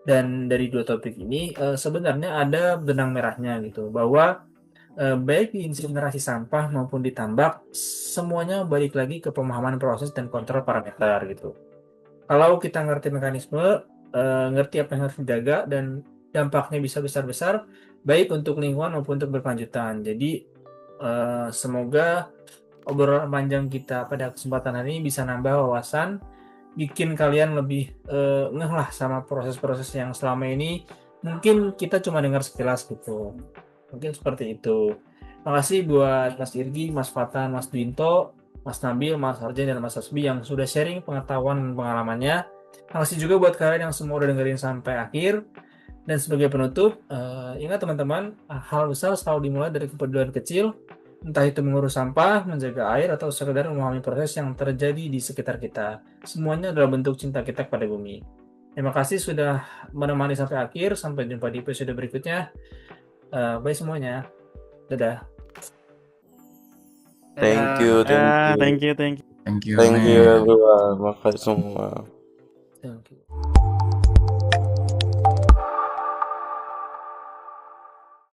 Dan dari dua topik ini sebenarnya ada benang merahnya gitu, bahwa baik di insinerasi sampah maupun di tambak, semuanya balik lagi ke pemahaman proses dan kontrol parameter gitu. Kalau kita ngerti mekanisme, ngerti apa yang harus dijaga, dan dampaknya bisa besar-besar, baik untuk lingkungan maupun untuk berkelanjutan. Jadi semoga obrolan panjang kita pada kesempatan hari ini bisa nambah wawasan, bikin kalian lebih ngeh lah sama proses-proses yang selama ini mungkin kita cuma dengar sekilas gitu. Mungkin seperti itu. Makasih buat Mas Irgi, Mas Fatan, Mas Dwinto, Mas Nabil, Mas Arjen, dan Mas Hasbi yang sudah sharing pengetahuan dan pengalamannya. Makasih juga buat kalian yang semua udah dengerin sampai akhir. Dan sebagai penutup, ingat teman-teman, hal besar selalu dimulai dari kepedulian kecil, entah itu mengurus sampah, menjaga air, atau sekedar memahami proses yang terjadi di sekitar kita. Semuanya adalah bentuk cinta kita kepada bumi. Terima kasih sudah menemani sampai akhir. Sampai jumpa di episode berikutnya. Bye semuanya. Dadah. Thank you. Thank you. Thank you, Thank you man. everyone. Makasih semua. Thank you.